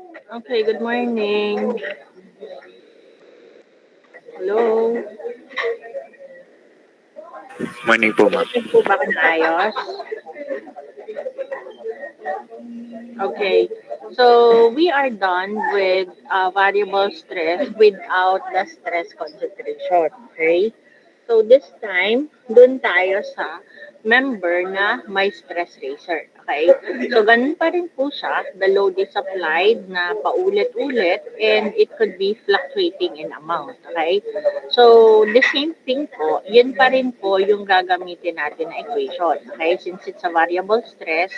Okay, good morning. Hello. Morning po, ma'am. Narinig po ba ako ng ayos? Okay. So, we are done with variable stress without the stress concentration. Okay? So, this time, dun tayo sa member na may stress racer. Okay? So, ganun pa rin po siya. The load is applied na paulit-ulit and it could be fluctuating in amount. Okay? So, the same thing po, yun pa rin po yung gagamitin natin na equation. Okay? Since it's a variable stress,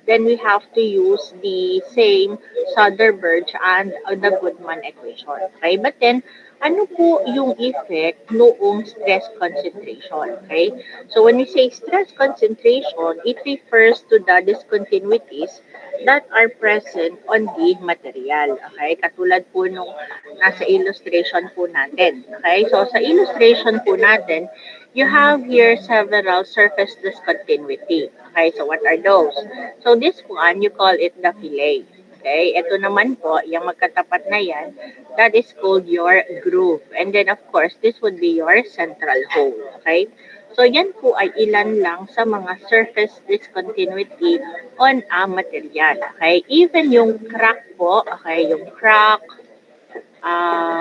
then we have to use the same Soderberg and the Goodman equation. Okay? But then, ano po yung effect noong stress concentration? Okay? So when we say stress concentration, it refers to the discontinuities that are present on the material. Okay? Katulad po nung nasa illustration po natin. Okay? So sa illustration po natin, you have here several surface discontinuity. Okay? So what are those? So this one, you call it the fillet. Okay? Ito naman po, yung magkatapat na yan, that is called your groove. And then of course, this would be your central hole. Okay? So yan po ay ilan lang sa mga surface discontinuity on a material. Okay? Even yung crack po, okay, yung crack,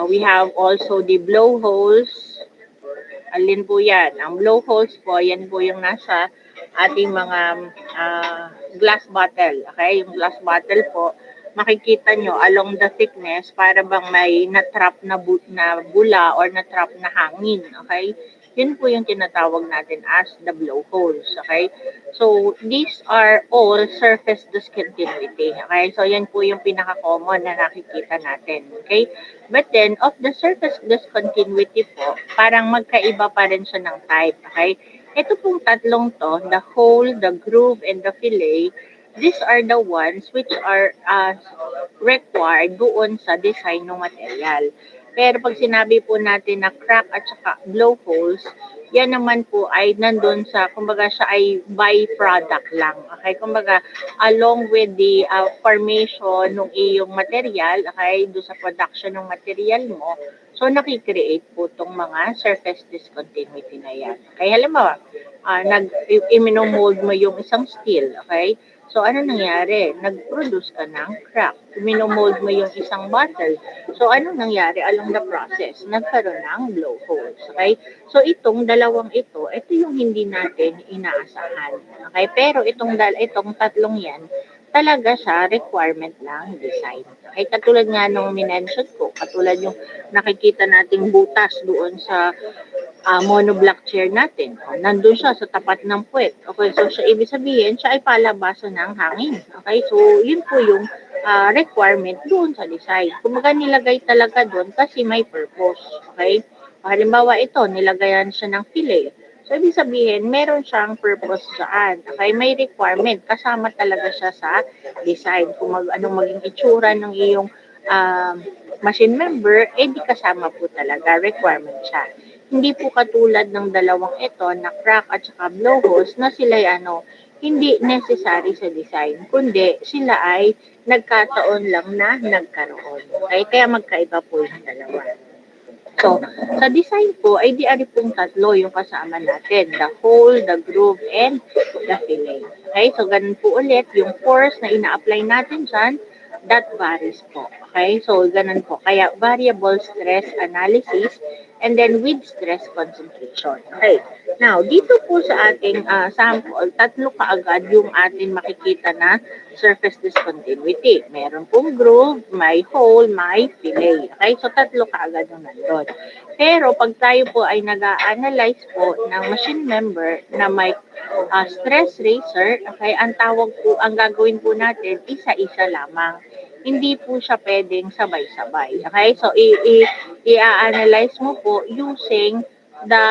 we have also the blowholes. Alin po yan? Ang blowholes po, yan po yung nasa ating mga glass bottle. Okay? Yung glass bottle po, makikita nyo along the thickness para bang may na-trap na, na bula or na-trap na hangin. Okay? Yun po yung tinatawag natin as the blowholes. Okay? So, these are all surface discontinuity. Okay? So, yan po yung pinaka-common na nakikita natin. Okay? But then, of the surface discontinuity po, parang magkaiba pa rin siya ng type. Okay? Ito pong tatlong to, the hole, the groove, and the fillet, these are the ones which are required doon sa design ng material. Pero pag sinabi po natin na crack at saka blowholes, yan naman po ay nandun sa, kumbaga siya ay byproduct lang. Okay? Kumbaga, along with the formation ng iyong material, okay, do sa production ng material mo, so nakikreate po itong mga surface discontinuity na yan. Okay? Halimbawa, iminomold mo yung isang steel, okay? So, ano nangyari? Nag-produce ka ng crack. Minomold mo yung isang bottle. So, ano nangyari along the process? Nagkaroon ng blowholes. Okay? So, itong dalawang ito yung hindi natin inaasahan. Okay? Pero itong tatlong yan, talaga siya requirement lang design. Okay? Katulad nga nung minention ko, katulad yung nakikita nating butas doon sa monoblock chair natin. Nandun siya sa tapat ng puwet. Okay, so siya, ibig sabihin, siya ay palabasan ng hangin. Okay, so yun po yung requirement doon sa design. Kumbaga nilagay talaga doon kasi may purpose. Okay, halimbawa ito, nilagayan siya ng fillet. So, ibig sabihin, meron siyang purpose saan. Okay, may requirement. Kasama talaga siya sa design. Kung anong maging itsura ng iyong um, machine member, di kasama po talaga. Requirement siya. Hindi po katulad ng dalawang ito na crack at saka blowholes na sila ay hindi necessary sa design, kundi sila ay nagkataon lang na nagkaroon. Okay? Kaya magkaiba po yung dalawa. So, sa design po, ay di ari pong tatlo yung kasama natin. The hole, the groove, and the fillet. Okay? So, ganun po ulit. Yung force na ina-apply natin dyan, that varies po. Okay? So, ganun po. Kaya, variable stress analysis and then with stress concentration. Okay. Now, dito po sa ating sample, tatlo kaagad yung atin makikita na surface discontinuity. Meron pong groove, may hole, may fillet. Okay? So, tatlo kaagad yung nandun. Pero, pag tayo po ay nag-a-analyze po ng machine member na may stress racer, okay, ang tawag po, ang gagawin po natin, isa-isa lamang. Hindi po siya pwedeng sabay-sabay. Okay? So, i-analyze mo po using the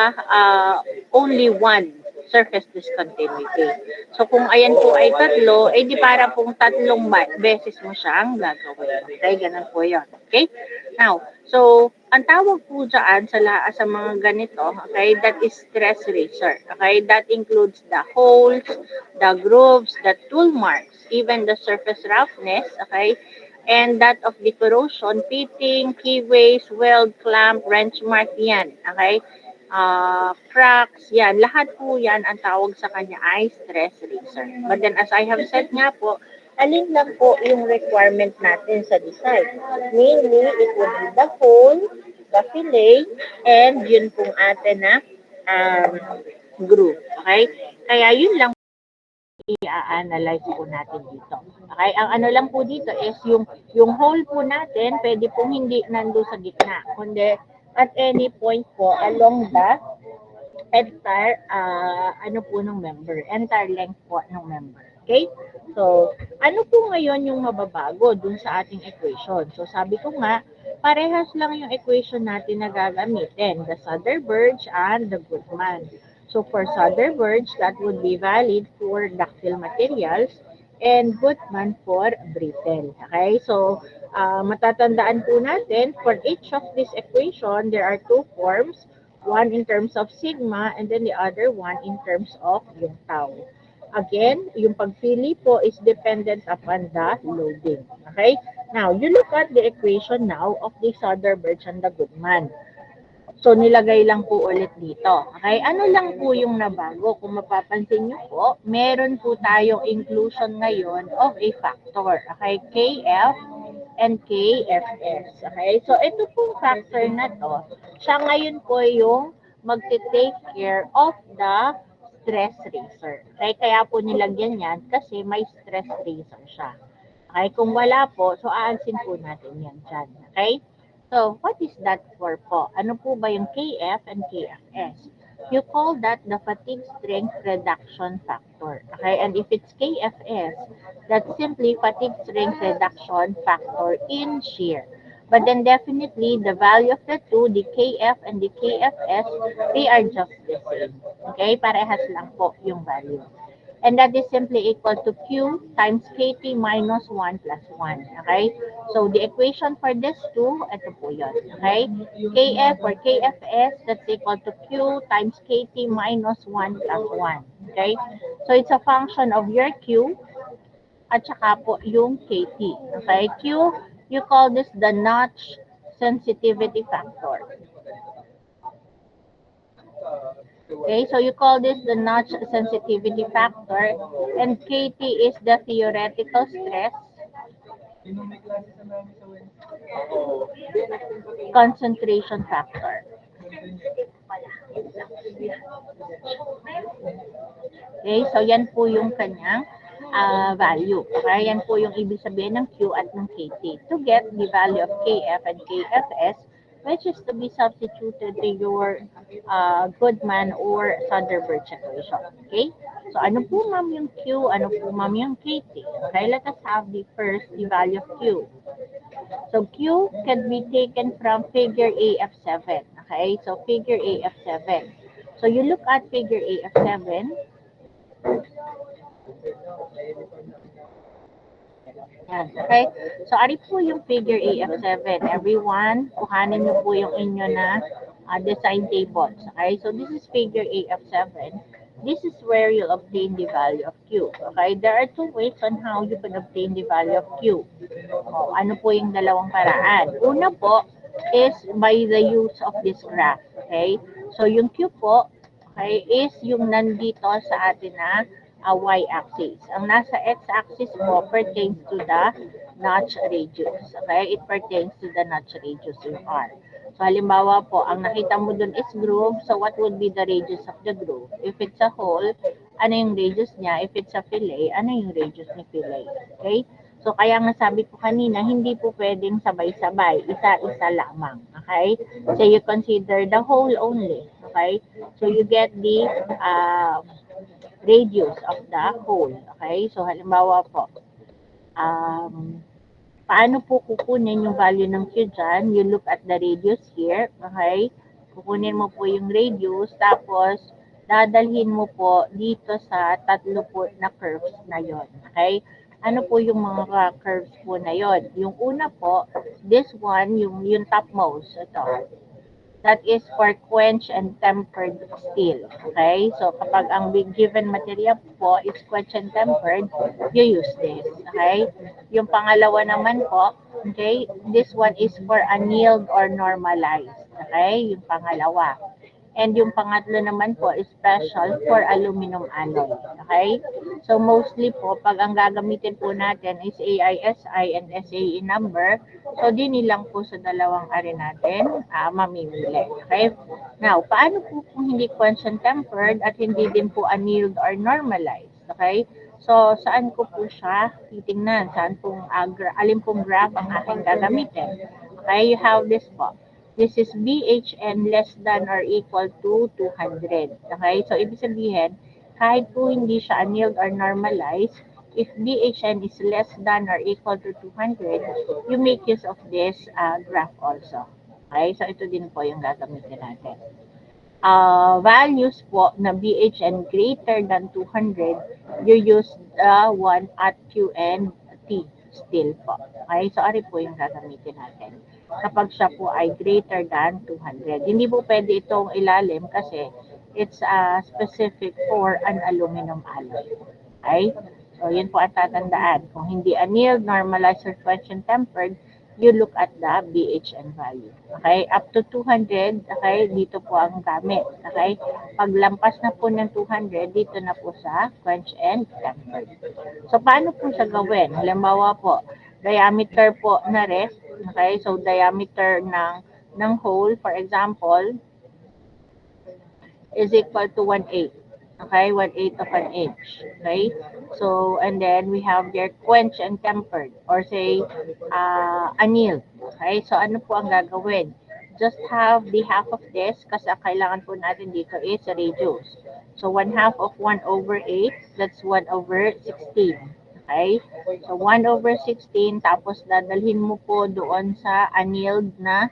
only one surface discontinuity. So, kung ayan po ay tatlo, di para pong tatlong beses mo siyang gagawin. Okay? Ganun po yun. Okay? Now, so, ang tawag po dyan sa mga ganito, okay, that is stress razor. Okay? That includes the holes, the grooves, the tool marks, even the surface roughness, okay? and that of the corrosion, pitting, keyways, weld, clamp, wrench mark, yan. Okay? Cracks, yan. Lahat po yan, ang tawag sa kanya ay stress razor. But then as I have said nga po, alin lang po yung requirement natin sa design. Mainly, it would be the hole, the fillet, and yun pong atin na um, groove. Okay? Kaya yun lang i-analyze po natin dito. Okay? Ang ano lang po dito is yung hole po natin, pwede pong hindi nando sa gitna, kundi at any point po along the entire ano po ng member, entire length po ng member. Okay? So, ano po ngayon yung mababago dun sa ating equation? So, sabi ko nga, parehas lang yung equation natin na gagamitin, the Soderberg and the Goodman. So, for Soderberg, that would be valid for ductile materials and Goodman for brittle. Okay? So, matatandaan po natin, for each of this equation, there are two forms, one in terms of sigma and then the other one in terms of yung tau. Again, yung pagpili po is dependent upon the loading. Okay? Now, you look at the equation now of the Soderberg and the Goodman. So, nilagay lang po ulit dito. Okay? Ano lang po yung nabago? Kung mapapansin nyo po, meron po tayong inclusion ngayon of a factor. Okay? KF and KFS. Okay? So, ito pong factor na to, siya ngayon po yung magte-take care of the stress razor. Okay? Kaya po nilagyan yan kasi may stress razor siya. Okay? Kung wala po, so aansin po natin yan dyan. Okay? So, what is that for po? Ano po ba yung KF and KFS? You call that the fatigue strength reduction factor. Okay? And if it's KFS, that's simply fatigue strength reduction factor in shear. But then definitely the value of the two, the KF and the KFS, they are just the same. Okay? Parehas lang po yung value. And that is simply equal to Q times KT minus 1 plus 1. Okay? So, the equation for this two, ito po yun. Okay? KF or KFS, that's equal to Q times KT minus 1 plus 1. Okay? So, it's a function of your Q at saka po yung KT. Okay? Q, you call this the notch sensitivity factor. Okay, so you call this the notch sensitivity factor, and KT is the theoretical stress concentration factor. Okay, so yan po yung kanyang value. Okay, yan po yung ibig sabihin ng Q at ng KT. To get the value of KF and KFS, which is to be substituted to your Goodman or Soderberg equation. Okay? So, ano po ma'am yung Q? Ano po ma'am yung KT? Okay, let us have the first, the value of Q. So, Q can be taken from figure AF7. Okay? So, figure AF7. So, you look at figure AF7. Yan, okay? So, ari po yung figure AF7. Everyone, kuhanin nyo po yung inyo na design tables. Okay? So, this is figure AF7. This is where you'll obtain the value of Q. Okay? There are two ways on how you can obtain the value of Q. O, ano po yung dalawang paraan? Una po is by the use of this graph. Okay? So, yung Q po, okay, is yung nandito sa atin na y-axis. Ang nasa x-axis po pertains to the notch radius. Okay? It pertains to the notch radius yung R. So, halimbawa po, ang nakita mo dun is groove. So, what would be the radius of the groove? If it's a hole, ano yung radius niya? If it's a fillet, ano yung radius ni fillet? Okay? So, kaya nga sabi ko kanina, hindi po pwedeng sabay-sabay. Isa-isa lamang. Okay? So, you consider the hole only. Okay? So, you get the radius of the hole. Okay? So, halimbawa po, paano po kukunin yung value ng Q dyan? You look at the radius here. Okay? Kukunin mo po yung radius, tapos dadalhin mo po dito sa tatlo po na curves na yon. Okay? Ano po yung mga curves po na yon? Yung una po, this one, yung topmost. Ito. That is for quench and tempered steel. Okay? So, kapag ang given material po is quench and tempered, you use this. Okay? Yung pangalawa naman po, okay, this one is for annealed or normalized. Okay? Yung pangalawa. And yung pangatlo naman po is special for aluminum alloy. Okay? So mostly po, pag ang gagamitin po natin is AISI and SAE number, so dinilang po sa dalawang ari natin mamimili. Okay? Now, paano po kung hindi quench tempered at hindi din po annealed or normalized? Okay? So, saan ko po siya titingnan? Saan pong, alin pong graph ang aking gagamitin? Okay, you have this po. This is BHN less than or equal to 200. Okay? So, ibig sabihin, kahit po hindi siya annealed or normalized, if BHN is less than or equal to 200, you make use of this graph also. Okay? So, ito din po yung gagamitin natin. Values po na BHN greater than 200, you use the one at Q and T still po. Okay? So, ari po yung gagamitin natin kapag siya po ay greater than 200. Hindi po pwede itong ilalim kasi it's specific for an aluminum alloy. Okay? So, yun po ang tatandaan. Kung hindi annealed, normalized, or quench and tempered, you look at the BHN value. Okay? Up to 200, okay, dito po ang gamit. Okay? Pag lampas na po ng 200, dito na po sa quench and tempered. So, paano po siya gawin? Halimbawa po, diameter po na ref. Okay? So, diameter ng hole, for example, is equal to 1/8. Okay, 1/8 of an inch. Okay, so and then we have their quench and tempered or say annealed. Okay, so ano po ang gagawin? Just have the half of this kasi ang kailangan po natin dito is radius. So 1/2 of 1/8, that's 1/16. Okay, so 1/16 tapos dadalhin mo po doon sa annealed na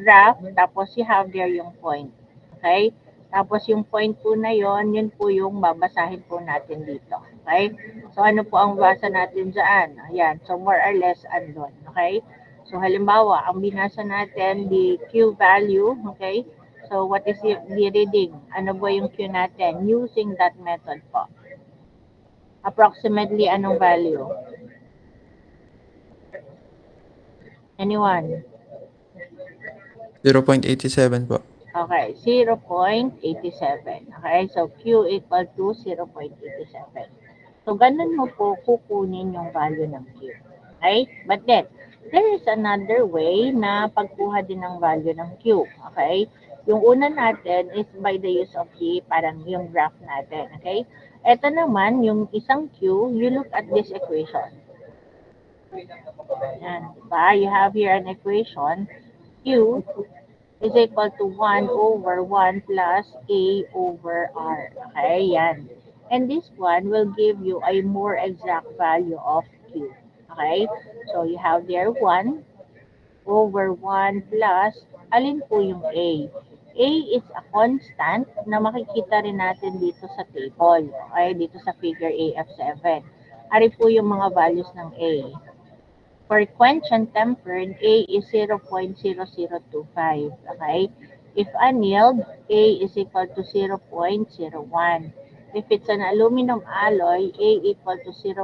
graph tapos you have there yung point. Okay? Tapos yung point po na yon, yun po yung babasahin po natin dito. Okay? So ano po ang basa natin dyan? Ayan. So more or less andun. Okay? So halimbawa, ang binasa natin, the Q value, okay? So what is the reading? Ano ba yung Q natin? Using that method po. Approximately anong value? Anyone? 0.87 po. Okay, 0.87. Okay, so Q equal to 0.87. So, ganun mo po kukunin yung value ng Q. Okay? But then, there is another way na pagkuha din ng value ng Q. Okay? Yung una natin is by the use of the parang yung graph natin. Okay? Ito naman, yung isang Q, you look at this equation. Yan, diba? You have here an equation. Q is equal to 1 over 1 plus A over R. Okay, yan. And this one will give you a more exact value of Q. Okay, so you have there 1 over 1 plus, alin po yung A? A is a constant na makikita rin natin dito sa table. Okay, dito sa figure AF7. Ari po yung mga values ng A. For quench and tempered, A is 0.0025. Okay? If annealed, A is equal to 0.01. If it's an aluminum alloy, A equal to 0.025.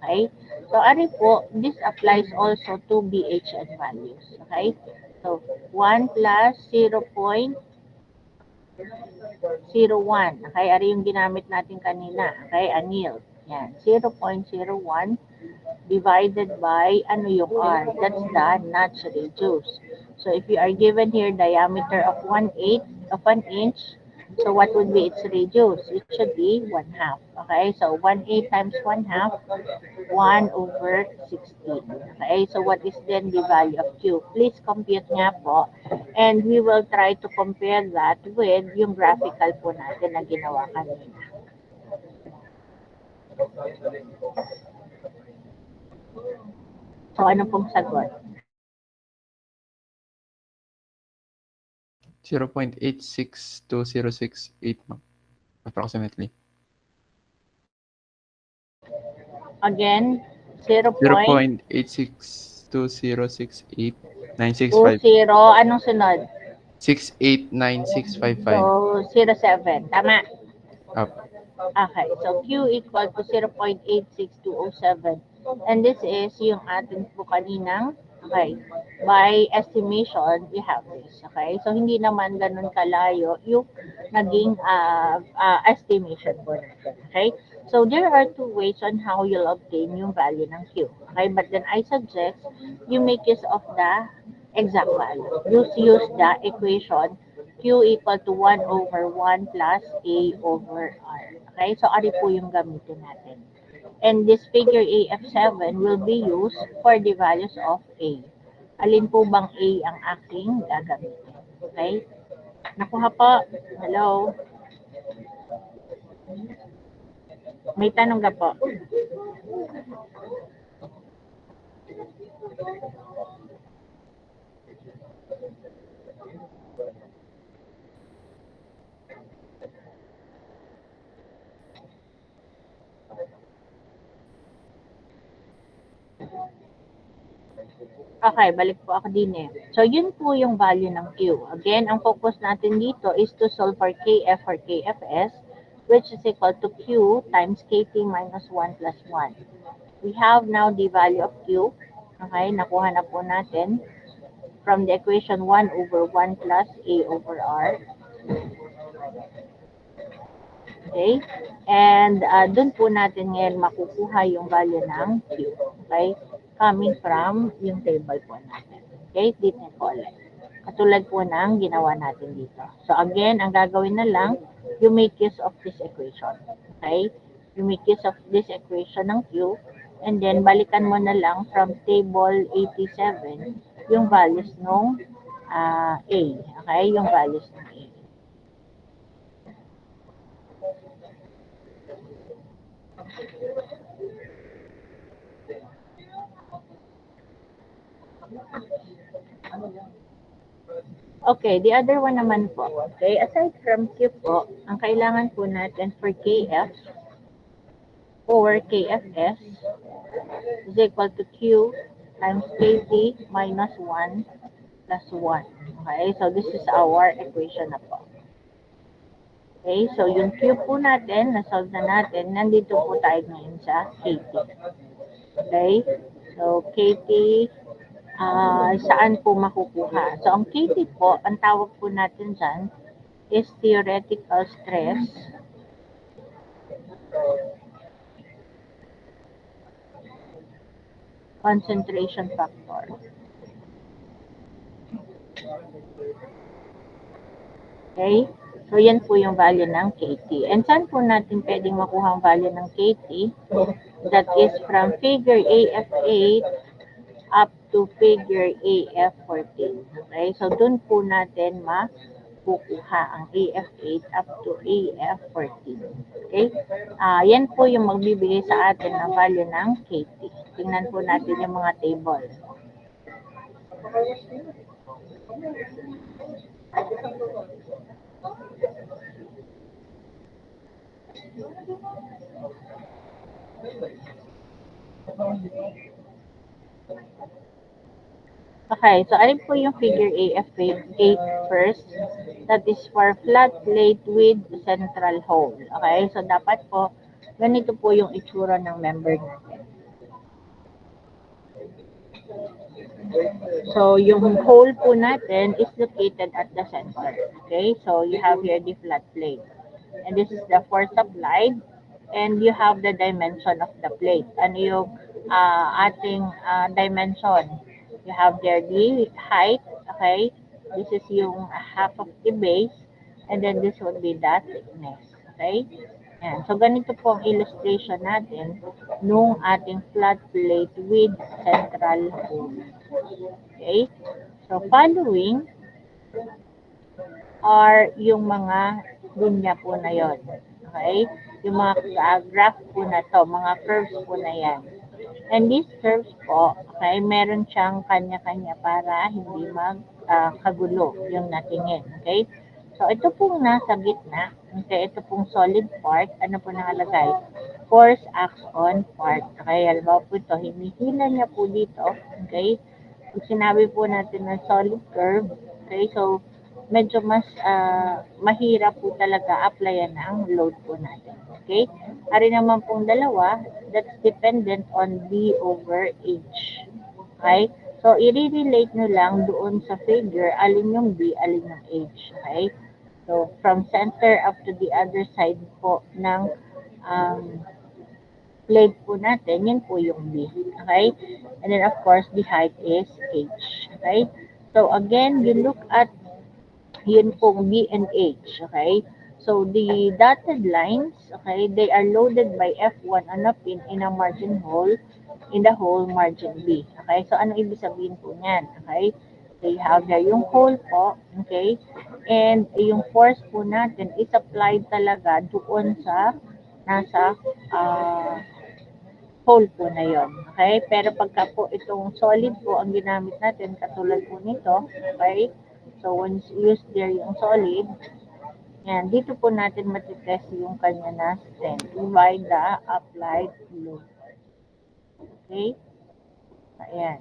Okay? So, ari po, this applies also to BHN values. Okay? So, 1 plus 0.01. Okay? Ari yung ginamit natin kanina. Okay? Annealed. Yan. 0.01 divided by ano yung R. That's the notch radius. So if you are given here diameter of 1/8 of an inch, so what would be its radius? It should be 1/2. Okay, so 1/8 times 1/2, 1/16. Okay, so what is then the value of Q? Please compute nga po. And we will try to compare that with yung graphical po natin na ginawa kanina. So, ano pong sagot? 0.862068 ma'am. Approximately. Again, 0.862068 965. 20, anong sunod? 689655. So, 07. Tama? Up. Okay. So, Q equal to 0.86207. And this is yung atin po kaninang, okay, by estimation, we have this. Okay? So, hindi naman ganun kalayo yung naging estimation po natin. Okay? So, there are two ways on how you'll obtain yung value ng Q. Okay? But then I suggest you make use of the exact value. Use the equation Q equal to 1 over 1 plus A over R. Okay? So, ari po yung gamitin natin. And this figure AF7 will be used for the values of A. Alin po bang A ang aking gagamitin? Okay? Nakuha po. Hello? May tanong ka po. Okay, balik po ako din eh. So, yun po yung value ng Q. Again, ang focus natin dito is to solve for KF or KFS, which is equal to Q times KT minus 1 plus 1. We have now the value of Q. Okay, nakuha na po natin from the equation 1 over 1 plus A over R. Okay? And dun po natin ngayon makukuha yung value ng Q. Okay? Coming from yung table po natin. Okay? Dito po ulit. Katulad po ng ginawa natin dito. So again, ang gagawin na lang, you make use of this equation. Okay? You make use of this equation ng Q. And then, balikan mo na lang from table 87 yung values ng A. Okay? Yung values ng A. Okay, the other one naman po. Okay, aside from Q po, ang kailangan po natin for KF or KFS is equal to Q times KT minus 1 plus 1. Okay, so this is our equation na po. Okay, so yung Q po natin, na-solve na natin, nandito po tayo ngayon sa KT. Okay, so KT, saan po makukuha? So, ang KT po, ang tawag po natin dyan is theoretical stress concentration factor. Okay? So, yan po yung value ng KT. And saan po natin pwedeng makuha ang value ng KT? That is from figure AF8 up to figure AF14. Okay? So, dun po natin makukuha ang AF8 up to AF14. Okay? Yan po yung magbibigay sa atin ng value ng KT. Tingnan po natin yung mga table. Okay, so alin po yung figure AF8 first? That is for flat plate with central hole. Okay, so dapat po, ganito po yung itsura ng member natin. So, yung hole po natin is located at the center. Okay, so you have here the flat plate. And this is the force applied. And you have the dimension of the plate. Ano yung ating dimension? You have there the height, okay? This is yung half of the base, and then this would be the thickness, okay? Yan. So, ganito po ang illustration natin nung ating flat plate with central hole. Okay? So, following are yung mga linya po na yon. Okay? Yung mga graph po na to, mga curves po na yan. And these curves po, okay, meron siyang kanya-kanya para hindi magkagulo yung natingin. Okay? So, ito pong nasa gitna, okay, ito pong solid part, ano po nakalagay? Force acts on part. Okay, alam mo po ito, hinihila niya po dito, okay, Pag sinabi po natin na solid curve, okay, so medyo mas mahirap po talaga applyan ang load po natin. Okay? Ari naman pong dalawa, that's dependent on B over H. Okay? So, i-relate nyo lang doon sa figure, alin yung B, alin yung H. Okay? So, from center up to the other side po ng um, plate po natin, yun po yung B. Okay? And then, of course, the height is H. Okay? So, again, you look at yun pong B and H. Okay? So, the dotted lines, okay, they are loaded by F1 on a pin in a margin hole in the hole margin B. Okay? So, ano ibig sabihin po niyan? Okay? So, you have there yung hole po. Okay? And yung force po natin is applied talaga doon sa nasa hole po na yon. Okay? Pero pagka po itong solid po ang ginamit natin, katulad po nito, okay? So, once used there yung solid, yan, dito po natin matitest yung kanya na strength by the applied load. Okay? Ayan.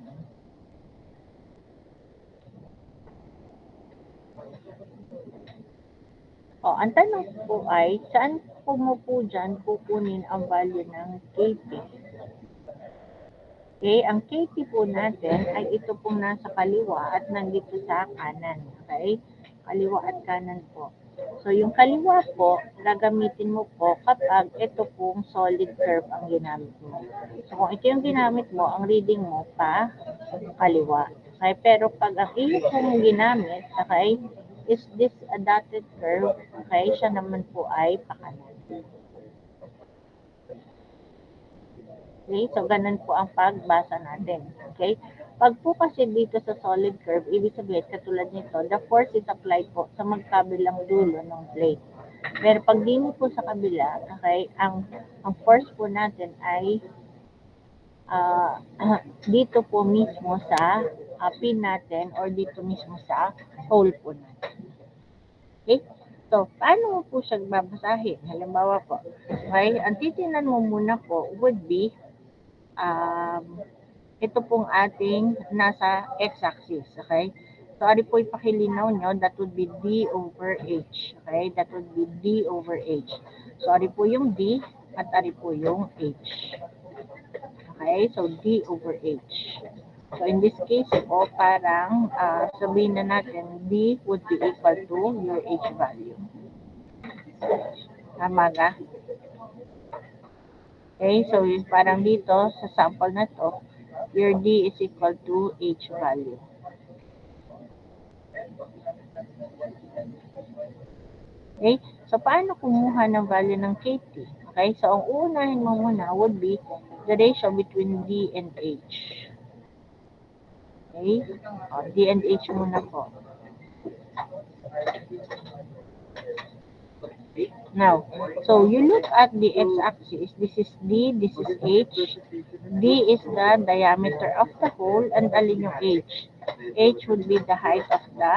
O, ang tanong po ay, saan po mo po dyan kukunin ang value ng KP? Okay, ang KP po natin ay ito pong nasa kaliwa at nandito sa kanan. Okay? Kaliwa at kanan po. So, yung kaliwa po, gagamitin mo po kapag ito pong solid curve ang ginamit mo. So, kung ito yung ginamit mo, ang reading mo pa kaliwa. Okay? Pero pag ang iyo pong ginamit, okay, is this a dotted curve, okay, siya naman po ay pakanan. Okay? So, ganun po ang pagbasa natin. Okay? Pag po kasi dito sa solid curve, ibig sabihin, katulad nito, the force is applied po sa magkabilang dulo ng plate. Pero pag dito po sa kabila, okay, ang force po natin ay uh, dito po mismo sa pin natin or dito mismo sa hole po natin. Okay? So, paano mo po siya babasahin? Halimbawa po, okay, ang titinan mo muna po would be ito pong ating nasa x-axis, okay? So, ari po ipakilinaw nyo, that would be D over H, okay? That would be D over H. So, ari po yung D at ari po yung H. Okay? So, D over H. So, in this case po, parang sabihin na natin, D would be equal to your H value. Tama ka? Okay, so parang dito sa sample na to, your D is equal to H value. Okay, so paano kumuha ng value ng KT? Okay, so ang uunahin mo muna would be the ratio between D and H. Okay, D and H muna po. Now, so you look at the x-axis. This is D, this is H. D is the diameter of the hole and alin yung H. H would be the height of the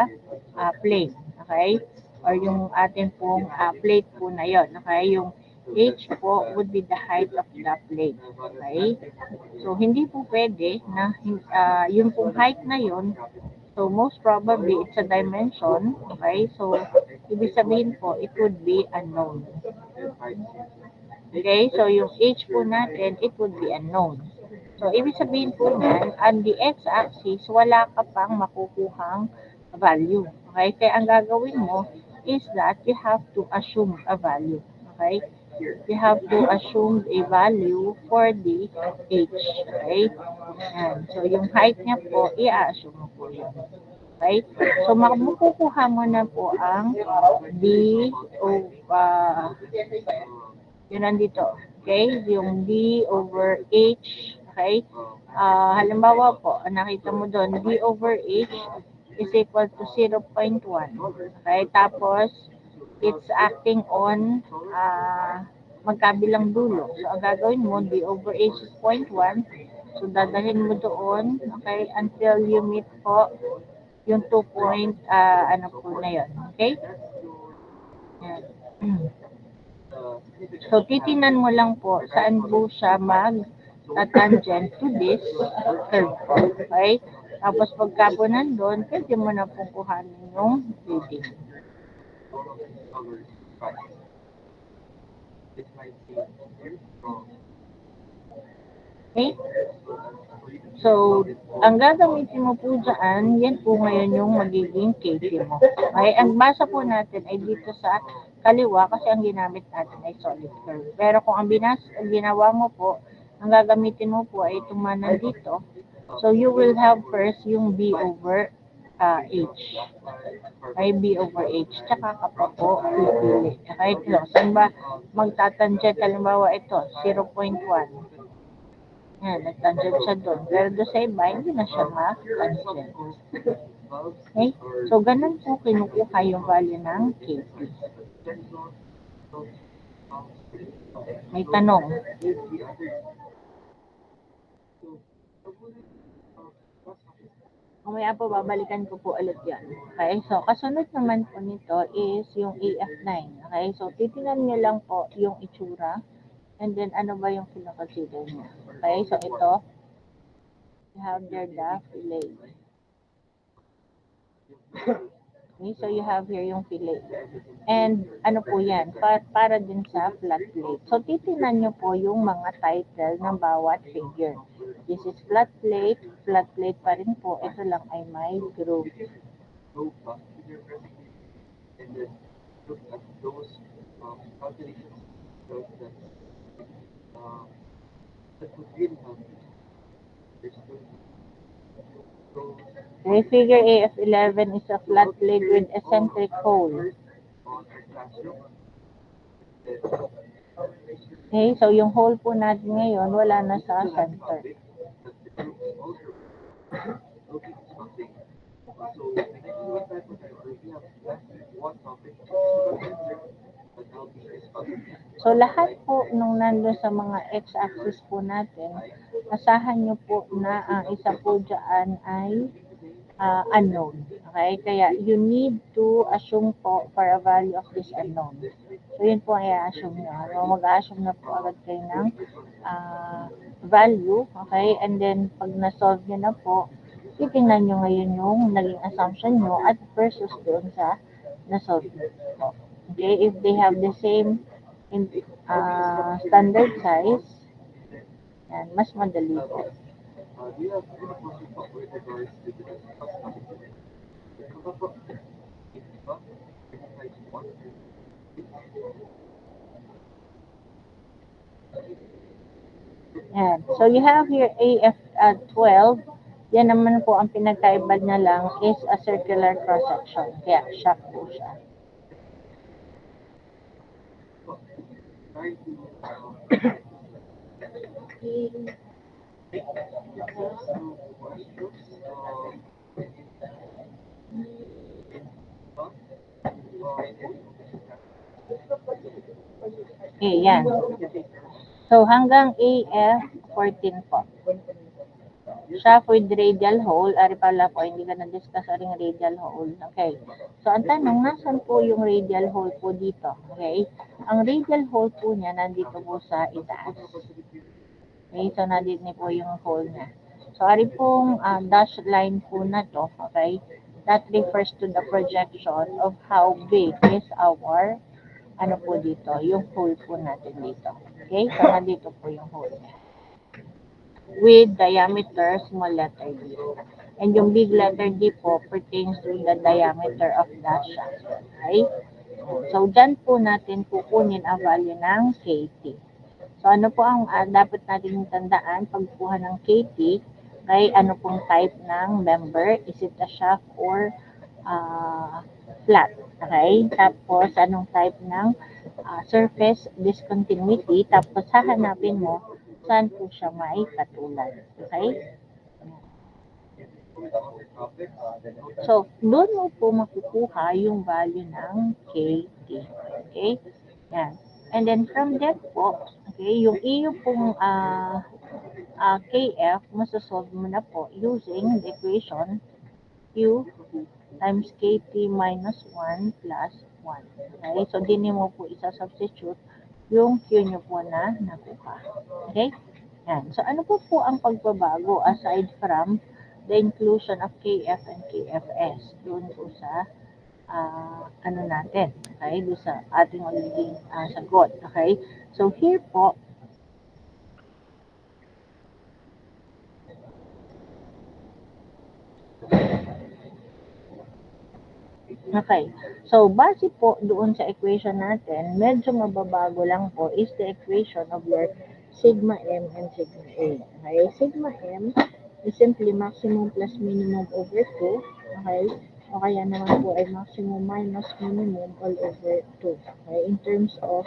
plane. Okay? Or yung atin pong plate po na yon. Okay? Yung H po would be the height of the plate. Okay? So, hindi po pwede na yung pong height na yon. So, most probably, it's a dimension. Okay? So, ibig sabihin po, it would be unknown. Okay? So, yung H po natin, it would be unknown. So, ibig sabihin po niyan, on the x-axis, wala ka pang makukuhang value. Okay? Kaya ang gagawin mo is that you have to assume a value. Okay? You have to assume a value for the H. Okay? Yan. So, yung height niya po, i-assume mo po yun. Okay? So, makukuha mo na po ang D of, yun nandito. Okay? Yung D over H. Okay? Halimbawa po, nakita mo doon, D over H is equal to 0.1. Okay? Tapos, it's acting on magkabilang dulo. So, ang gagawin mo, D over H is 0.1. So, dadalhin mo doon, okay, until you meet po yung 2 point, ano po na yun. Okay? Yan. So, titinan mo lang po saan po siya mag-tangent to this curve po. Okay? Tapos pagka po nandun, pwede mo na pong kuhanin yung reading. Okay? So, ang gagamitin mo po dyan, yan po ngayon yung magiging KT mo. Okay? Ang basa po natin ay dito sa kaliwa kasi ang ginamit natin ay solid curve. Pero kung ang ginawa mo po, ang gagamitin mo po ay itong nandito. So, you will have first yung B over H. Okay, B over H. Tsaka ka pa po pipili. Okay, ito. Saan ba magtatangent? Halimbawa ito, 0.1. Yan, nag-tangent siya doon. Pero doon sa iba, hindi na siya ma-tangent. Okay? So, ganun po kinukuha yung value ng KP. May tanong. Mamaya po, babalikan ko po ulit yan. Okay? So, kasunod naman po nito is yung AF9. Okay? So, titingnan nyo lang po yung itsura. And then, ano ba yung kinoconsider niya? Okay? So, ito, you have there the fillet. Okay, so you have here yung fillet. And ano po yan? Para din sa flat plate. So titingnan nyo po yung mga title ng bawat figure. This is flat plate pa rin po. Ito lang ay may group. Okay, figure AF11 is a flat plate with eccentric hole. Okay, so yung hole po natin ngayon, wala na sa center. So, lahat po nung nandun sa mga x-axis po natin, asahan nyo po na ang isa po dyan ay unknown. Okay? Kaya, you need to assume po for a value of this unknown. So, yun po ang i-assume nyo. So, mag-assume na po agad kayo ng value. Okay? And then, pag na-solve nyo na po, titingnan nyo ngayon yung naging assumption nyo at versus doon sa na-solve nyo po. Okay? If they have the same standard size, yan, mas madali po. Yan. So, you have here AF12. Yan naman po ang pinagkaiba niya lang is a circular cross-section. Kaya, shock po siya. Okay, yan. So, hanggang AF14 po. Shaft with radial hole. Ari pala po, hindi ka na-discuss ring radial hole. Okay. So, ang tanong, nasan po yung radial hole po dito? Okay. Ang radial hole po niya, nandito po sa itaas. Okay. So, nandito po yung hole niya. So, ari pong dash line po na to. Okay. That refers to the projection of how big is our ano po dito, yung hole po natin dito. Okay? So, nandito po yung hole niya. With diameter small letter d. And yung big letter D po pertains to the diameter of the shaft. Okay? So, dyan po natin kukunin ang value ng KT. So, ano po ang dapat natin tandaan pagkuha ng KT? Okay, ano pong type ng member? Is it a shaft or flat? Okay? Tapos, anong type ng surface discontinuity? Tapos, hahanapin mo saan po siya may katulad. Okay? So, doon mo po makukuha yung value ng KT. Okay? Yan. And then, from that po, okay, yung iyo pong KF, masasolve mo na po using the equation Q times KT minus 1 plus 1. Okay? So, din mo po isa-substitute yung Q nyo po na nakuha. Okay? Yan. So, ano po ang pagbabago aside from the inclusion of KF and KFS doon po sa ano natin, okay, doon sa ating magiging sagot, okay. So here po, okay. So, base po doon sa equation natin, medyo mababago lang po is the equation of your sigma M and sigma A. Okay? Sigma M is simply maximum plus minimum over 2. Okay? O kaya naman po ay maximum minus minimum all over 2. Okay? In terms of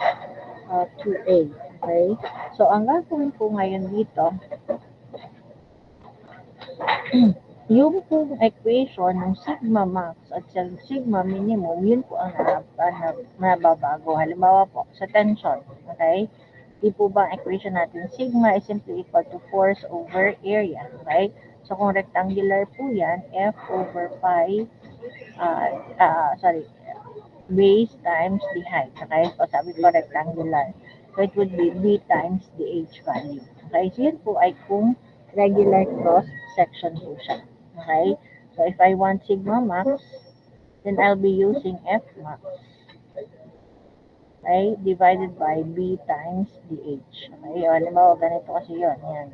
2A. Okay? So, ang gagawin po ngayon dito, yung pong equation ng sigma max at sigma minimum, yun po ang nababago. Halimbawa po, sa tension, okay? Di po ba ang equation natin, sigma is simply equal to force over area, okay? So, kung rectangular po yan, F over pi, base times the height, okay? So, sabi ko rectangular. So, it would be B times the H value. Okay? So, yun po ay kung regular cross section po siya. Okay? So, if I want sigma max, then I'll be using F max, okay, divided by B times DH. Okay? O, halimbawa, ganito kasi yun. Yan.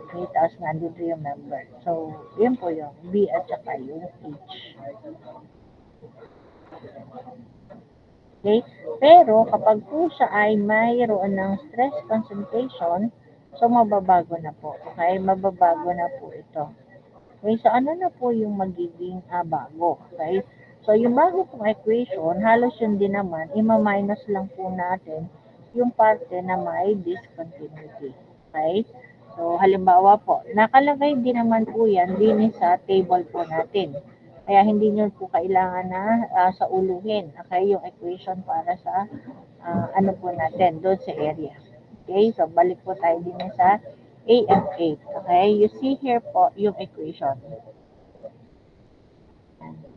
Okay, tapos nandito yung member. So, yun po yung B at saka yung H. Okay? Pero, kapag po siya ay mayroon ng stress concentration, so mababago na po. Okay? Mababago na po ito. Okay, so ano na po yung magiging bago? Okay? So yung bago pong equation, halos yun din naman, ima-minus lang po natin yung parte na may discontinuity. Okay? So halimbawa po, nakalagay din naman po yan din sa table po natin. Kaya hindi nyo po kailangan na sa uluhin. Okay? Yung equation para sa ano po natin, doon sa area. Okay? So balik po tayo din sa AF8. Okay? You see here po yung equation.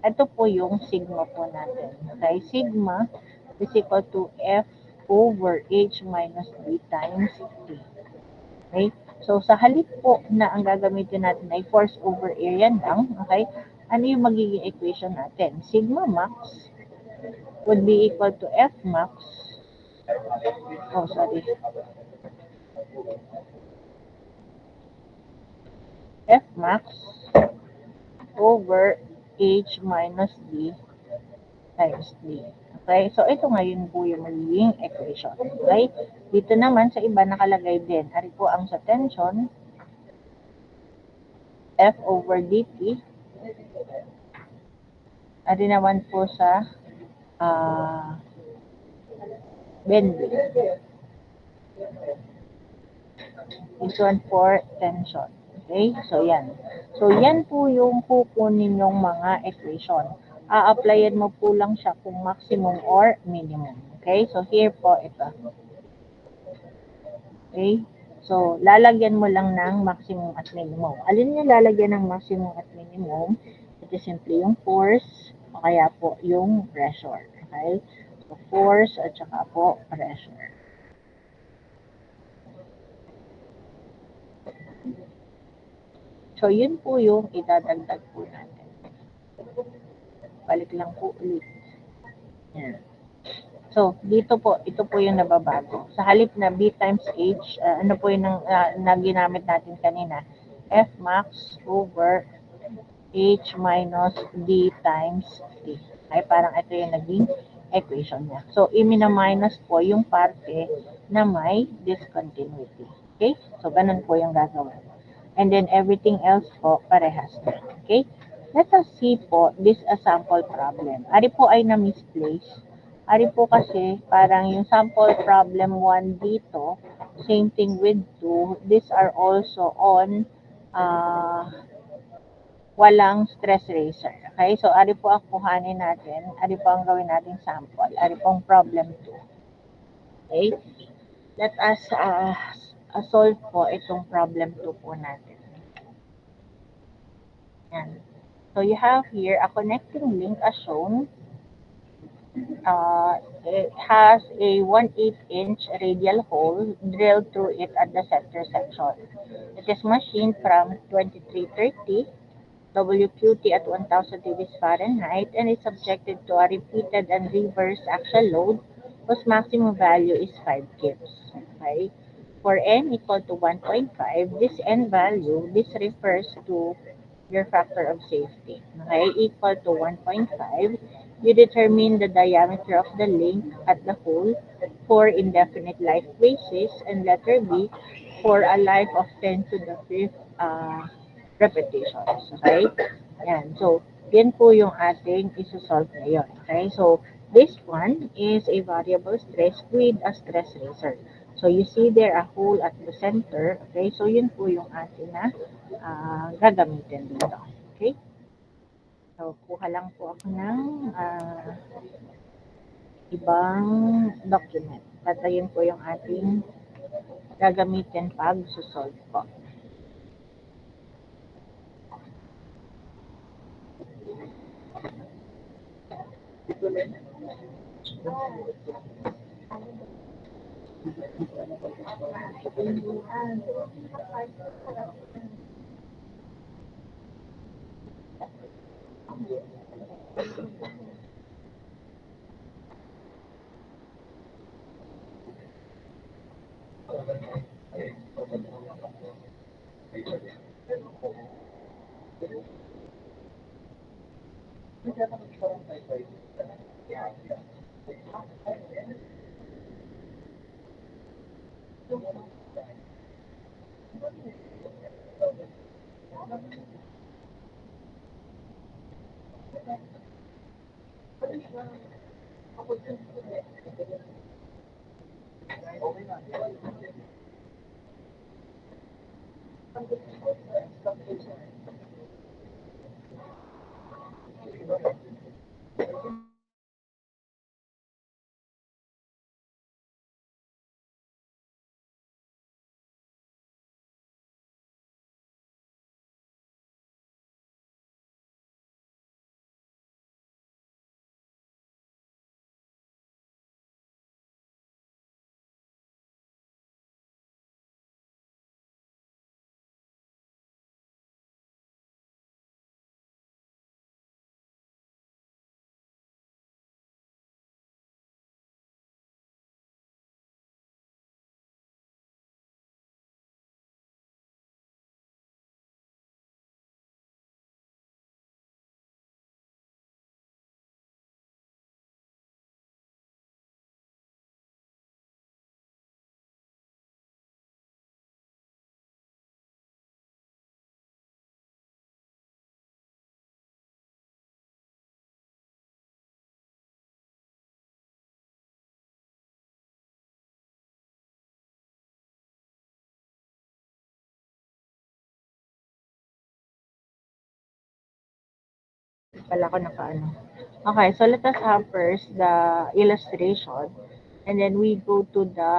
Ito po yung sigma po natin. Okay? Sigma is equal to F over H minus B times T. Okay? So, sa halip po na ang gagamitin natin ay force over area lang, okay? Ano yung magiging equation natin? Sigma max would be equal to F max. Oh, sorry. F max over H minus D times D. Okay? So, ito ngayon po yung magiging equation. Okay? Dito naman sa iba nakalagay din. Ari po ang sa tension, F over dt. Ari naman po sa bending. This one for tension. Okay? So, yan. So, yan po yung kukunin yung mga equation. A-applyan mo po lang siya kung maximum or minimum. Okay? So, here po ito. Okay? So, lalagyan mo lang ng maximum at minimum. Alin yung lalagyan ng maximum at minimum? Ito simply yung force o kaya po yung pressure. Okay? So, force at saka po pressure. So, yun po yung idadagdag po natin. Balik lang po ulit. Yan. So, dito po, ito po yung nababago. Sa halip na B times H, ano po yung na ginamit natin kanina? F max over H minus D times T. Ay, parang ito yung naging equation niya. So, i-minus po yung parte na may discontinuity. Okay? So, ganun po yung gagawin. And then, everything else po, parehas na. Okay? Let us see po this a sample problem. Ari po ay na-misplace. Ari po kasi parang yung sample problem 1 dito, same thing with 2. These are also on walang stress razor. Okay? So, ari po ang kuhanin natin. Ari po ang gawin natin sample. Ari po ang problem 2. Okay? Let us solve po itong problem 2 po natin. Yan. So, you have here a connecting link as shown. It has a 1/8-inch radial hole drilled through it at the center section. It is machined from 2330 WQT at 1000 degrees Fahrenheit and is subjected to a repeated and reverse axial load whose maximum value is 5 kips. Okay? For n equal to 1.5, this n value, this refers to your factor of safety. Okay? Equal to 1.5, you determine the diameter of the link at the hole for indefinite life basis, and letter B for a life of 10 to the fifth repetitions. Okay? Yan. So, yan po yung ating isosolve ngayon. Okay? So, this one is a variable stress with a stress razor. So, you see there a hole at the center. Okay? So, yun po yung ating na gagamitin dito. Okay? So, kuha lang po ako ng ibang document. Tatayin po yung ating gagamitin pag susolve po. Pala ko nakaano. Okay, so let us have first the illustration, and then we go to the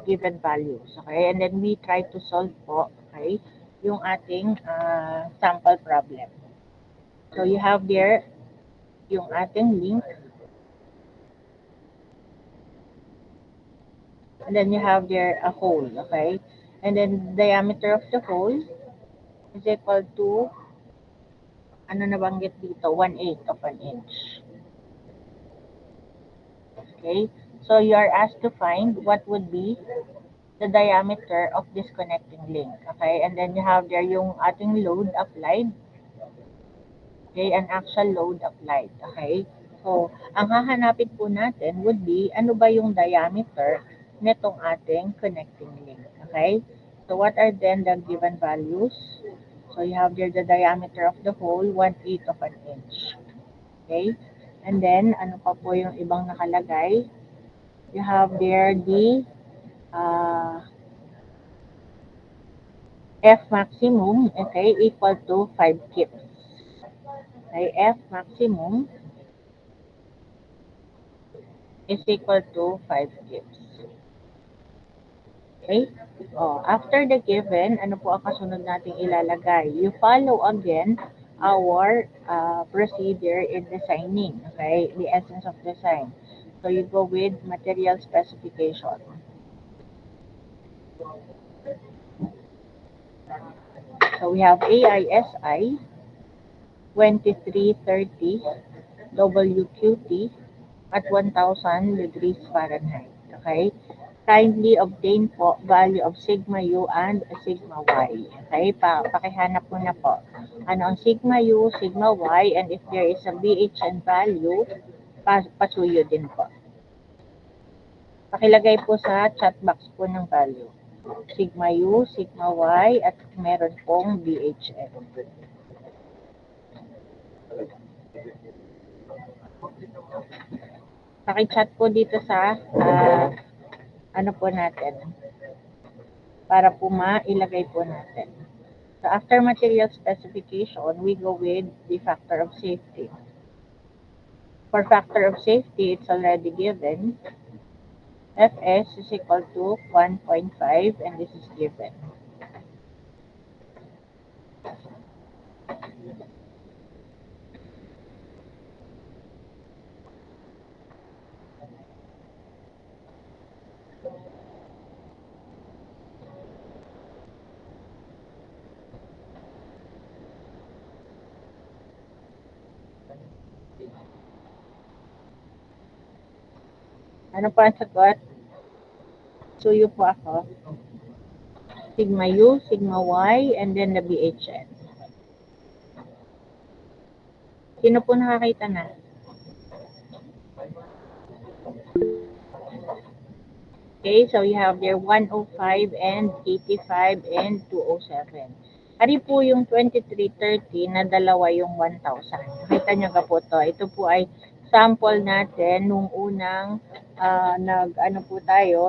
given values. Okay, and then we try to solve po, okay, yung ating sample problem. So you have there yung ating link, and then you have there a hole, okay, and then diameter of the hole is equal to, ano nabanggit dito, 1/8 of an inch. Okay, so you are asked to find what would be the diameter of this connecting link. Okay, and then you have there yung ating load applied. Okay, an actual load applied. Okay, so ang hahanapin po natin would be ano ba yung diameter nitong ating connecting link. Okay, so what are then the given values? So you have there the diameter of the hole, 1/8 of an inch. Okay, and then ano pa po yung ibang nakalagay? You have there the F maximum, okay, equal to 5 kips. Okay, F maximum is equal to 5 kips. Okay? Oh, after the given, ano po ang kasunod nating ilalagay? You follow again our procedure in designing, okay? The essence of design. So you go with material specification. So we have AISI 2330 WQT at 1000 degrees Fahrenheit. Okay? Kindly obtain po value of sigma U and sigma Y. Okay? Pakihanap mo na po. Ano ang sigma U, sigma Y, and if there is a BHN value, pasuyo din po. Pakilagay po sa chat box po ng value. Sigma U, sigma Y, at meron pong BHN. Paki-chat po dito sa ano po natin para po mailagay po natin. So after material specification, we go with the factor of safety. For factor of safety, it's already given. Fs is equal to 1.5 and this is given. Ano pa ang sagot? Suyo po ako. Sigma U, sigma Y, and then the BHN. Sino po nakakita na? Okay, so you have there 105 and 85 and 207. Ari po yung 2330 na dalawa yung 1,000. Nakita nyo ka po to. Ito po ay sample natin nung unang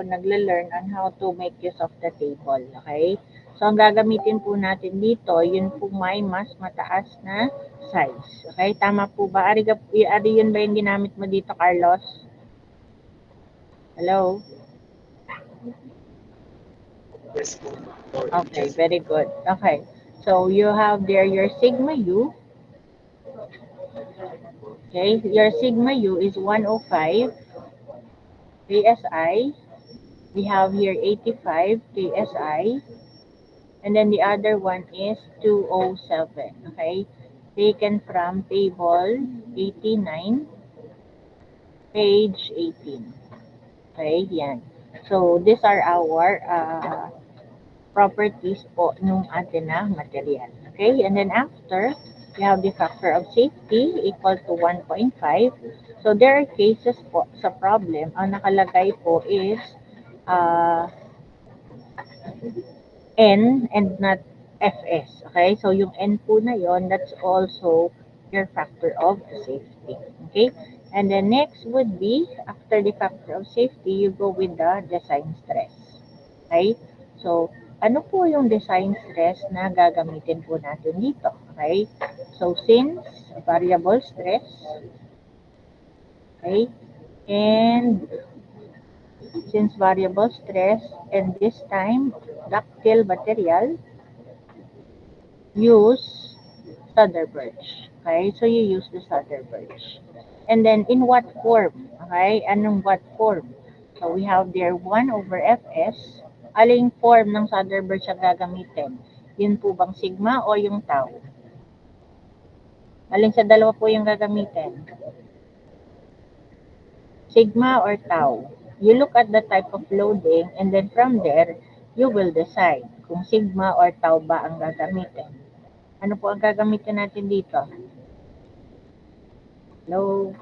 nagle-learn on how to make use of the table. Okay? So, ang gagamitin po natin dito, yun po may mas mataas na size. Okay? Tama po ba? Ari yun ba yung ginamit mo dito, Carlos? Hello? Okay, very good. Okay. So, you have there your sigma U. Okay, your sigma U is 105 KSI. We have here 85 KSI. And then the other one is 207. Okay, taken from table 89, page 18. Okay, yan. So, these are our properties po nung atin na material. Okay, and then after, we have the factor of safety equal to 1.5. So, there are cases po sa problem, ang nakalagay po is N and not Fs. Okay, so yung N po na yon, that's also your factor of safety. Okay, and then next would be, after the factor of safety, you go with the design stress. Okay, so ano po yung design stress na gagamitin po natin dito? Okay, so since variable stress, okay, and since variable stress, and this time ductile material, use Soderberg. Okay, so you use the Soderberg. And then in what form? Okay, anong what form? So we have there 1 over Fs. Aling form ng Soderberg siya gagamitin? Yun po bang sigma o yung tau? Aling sa dalawa po yung gagamitin? Sigma or tau? You look at the type of loading and then from there, you will decide kung sigma or tau ba ang gagamitin. Ano po ang gagamitin natin dito? Hello?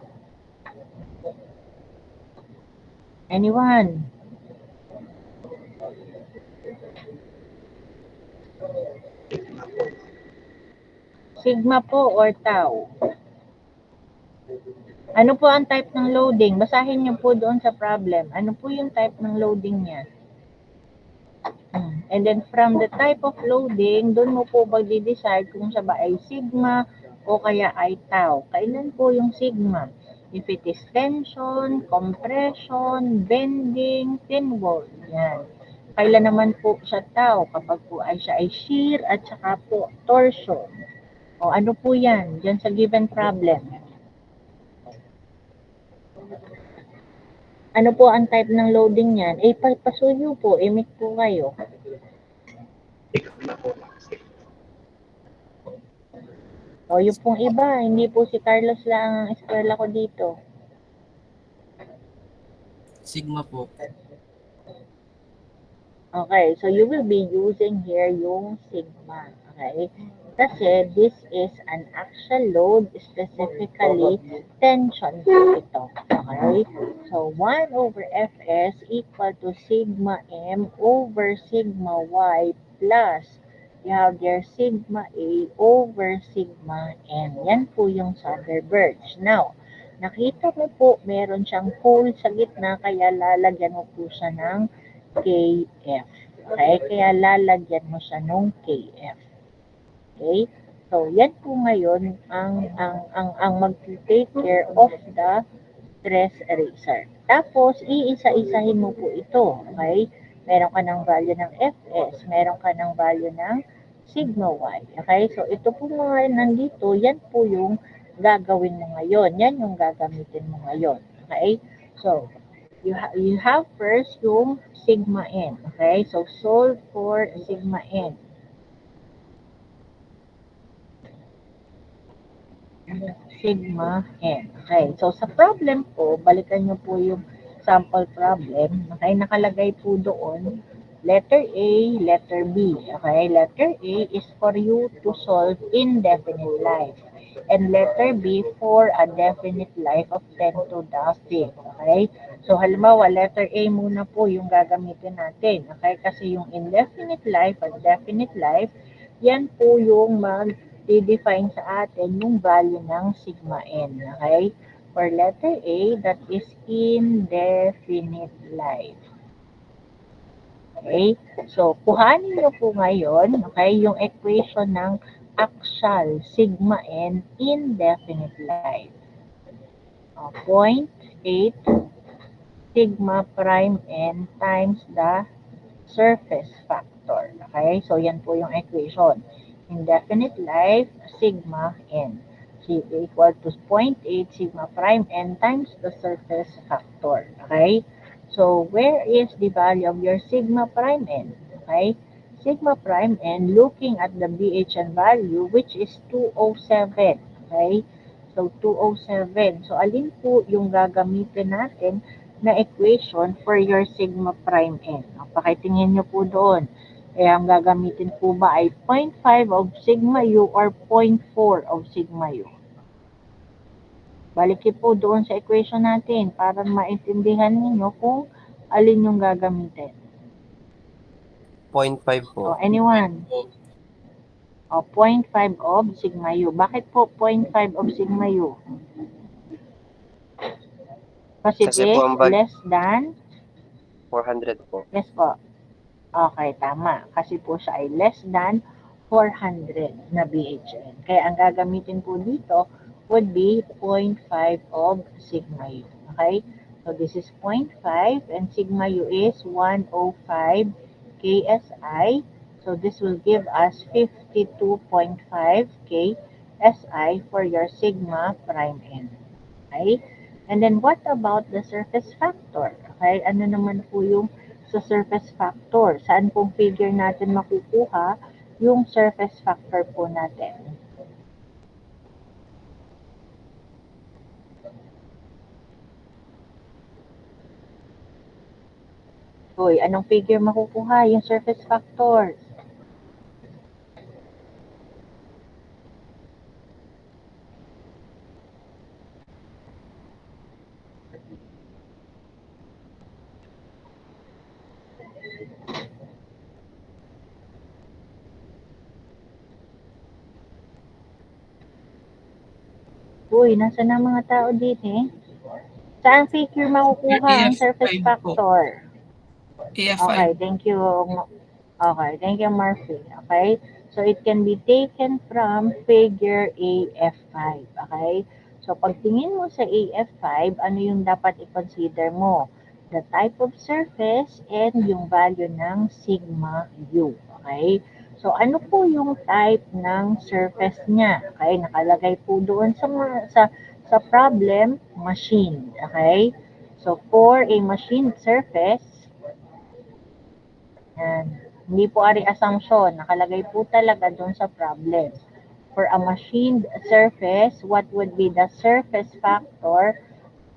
Anyone? Sigma po or tau? Ano po ang type ng loading? Basahin niyo po doon sa problem. Ano po yung type ng loading niya? And then from the type of loading, doon mo po mag-decide kung siya ba ay sigma o kaya ay tau. Kailan po yung sigma? If it is tension, compression, bending, thin wall. Yan. Kailan naman po siya tau? Kapag po ay siya ay shear at saka po torsion. O ano po yan? Diyan sa given problem. Ano po ang type ng loading niyan? Eh, pasuyo po, emit po kayo. O yung pong iba, hindi po si Carlos lang ang eskwela ko dito. Sigma po. Okay, so you will be using here yung sigma. Okay? Kasi this is an actual load, specifically tension po ito. Okay? So 1 over Fs equal to sigma m over sigma y plus you have your sigma a over sigma n. Yan po yung Soderberg. Now, nakita mo po, meron siyang hole sa gitna, kaya lalagyan mo po siya ng KF. Okay? Kaya lalagyan mo siya nung KF. Okay? So, yan po ngayon ang mag-take care of the stress eraser. Tapos, iisa-isahin mo po ito. Okay? Meron ka ng value ng Fs, meron ka ng value ng sigma y. Okay? So, ito po mga nandito, yan po yung gagawin mo ngayon. Yan yung gagamitin mo ngayon. Okay? So, you have first yung sigma n. Okay? So, solve for sigma n. Sigma n. Okay. So, sa problem po, balikan nyo po yung sample problem. Okay? Nakalagay po doon, letter A, letter B. Okay? Letter A is for you to solve indefinite life. And letter B for a definite life of 10 to the 5th. Okay? So, halimbawa, letter A muna po yung gagamitin natin. Okay? Kasi yung indefinite life at definite life, yan po yung mag-define sa atin yung value ng sigma n. Okay? For letter A, that is indefinite life. Okay? So, kuhanin nyo po ngayon, okay, yung equation ng actual sigma n indefinite life. 0.8 sigma prime n times the surface factor. Okay? So, yan po yung equation. Indefinite life, sigma n. Equal to 0.8 sigma prime n times the surface factor. Okay? So, where is the value of your sigma prime n? Okay? Sigma prime n, looking at the BHN value, which is 207. Okay? So, 207. So, alin po yung gagamitin natin na equation for your sigma prime n? Pakitingin nyo po doon. Kaya ang gagamitin po ba ay 0.5 of sigma u or 0.4 of sigma u? Balikin po doon sa equation natin para maintindihan ninyo kung alin yung gagamitin. 0.5 po. O, anyone? O, 0.5 of sigma u. Bakit po 0.5 of sigma u? Kasi it Kasi po is ang value- less than 400 po. Yes po. Okay, tama. Kasi po siya ay less than 400 na BHN. Kaya ang gagamitin po dito would be 0.5 of sigma u. Okay? So this is 0.5 and sigma u is 105 KSI. So this will give us 52.5 KSI for your sigma prime n. Okay? And then what about the surface factor? Okay? Ano naman po yung sa surface factor? Saan pong figure natin makukuha yung surface factor po natin? Uy, anong figure makukuha? Yung surface factor. Uy, nasa na mga tao dito eh? Saan figure makukuha ang surface AF5 po. factor? AF5. Okay, thank you. Okay, thank you, Murphy. Okay, so it can be taken from figure AF5. Okay, so pagtingin mo sa AF5, ano yung dapat i-consider mo? The type of surface and yung value ng sigma u. Okay, So, ano po yung type ng surface niya? Okay, nakalagay po doon sa problem, machine. Okay? So, for a machine surface, yan, hindi po ari assumption, nakalagay po talaga doon sa problem. For a machined surface, what would be the surface factor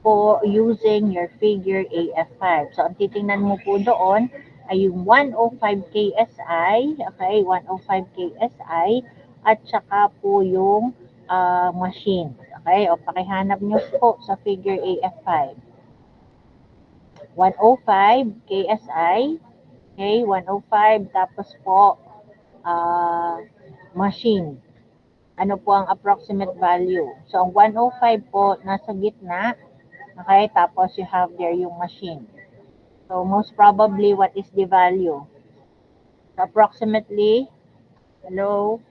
po using your figure AF5. So, ang titingnan mo po doon ay yung 105 KSI, okay, 105 KSI, at saka po yung machine. Okay, o pakihanap nyo po sa figure AF5. 105 KSI, okay, 105, tapos po machine. Ano po ang approximate value? So, ang 105 po nasa gitna. Okay, tapos you have there yung machine. So, most probably, what is the value? So, approximately, hello?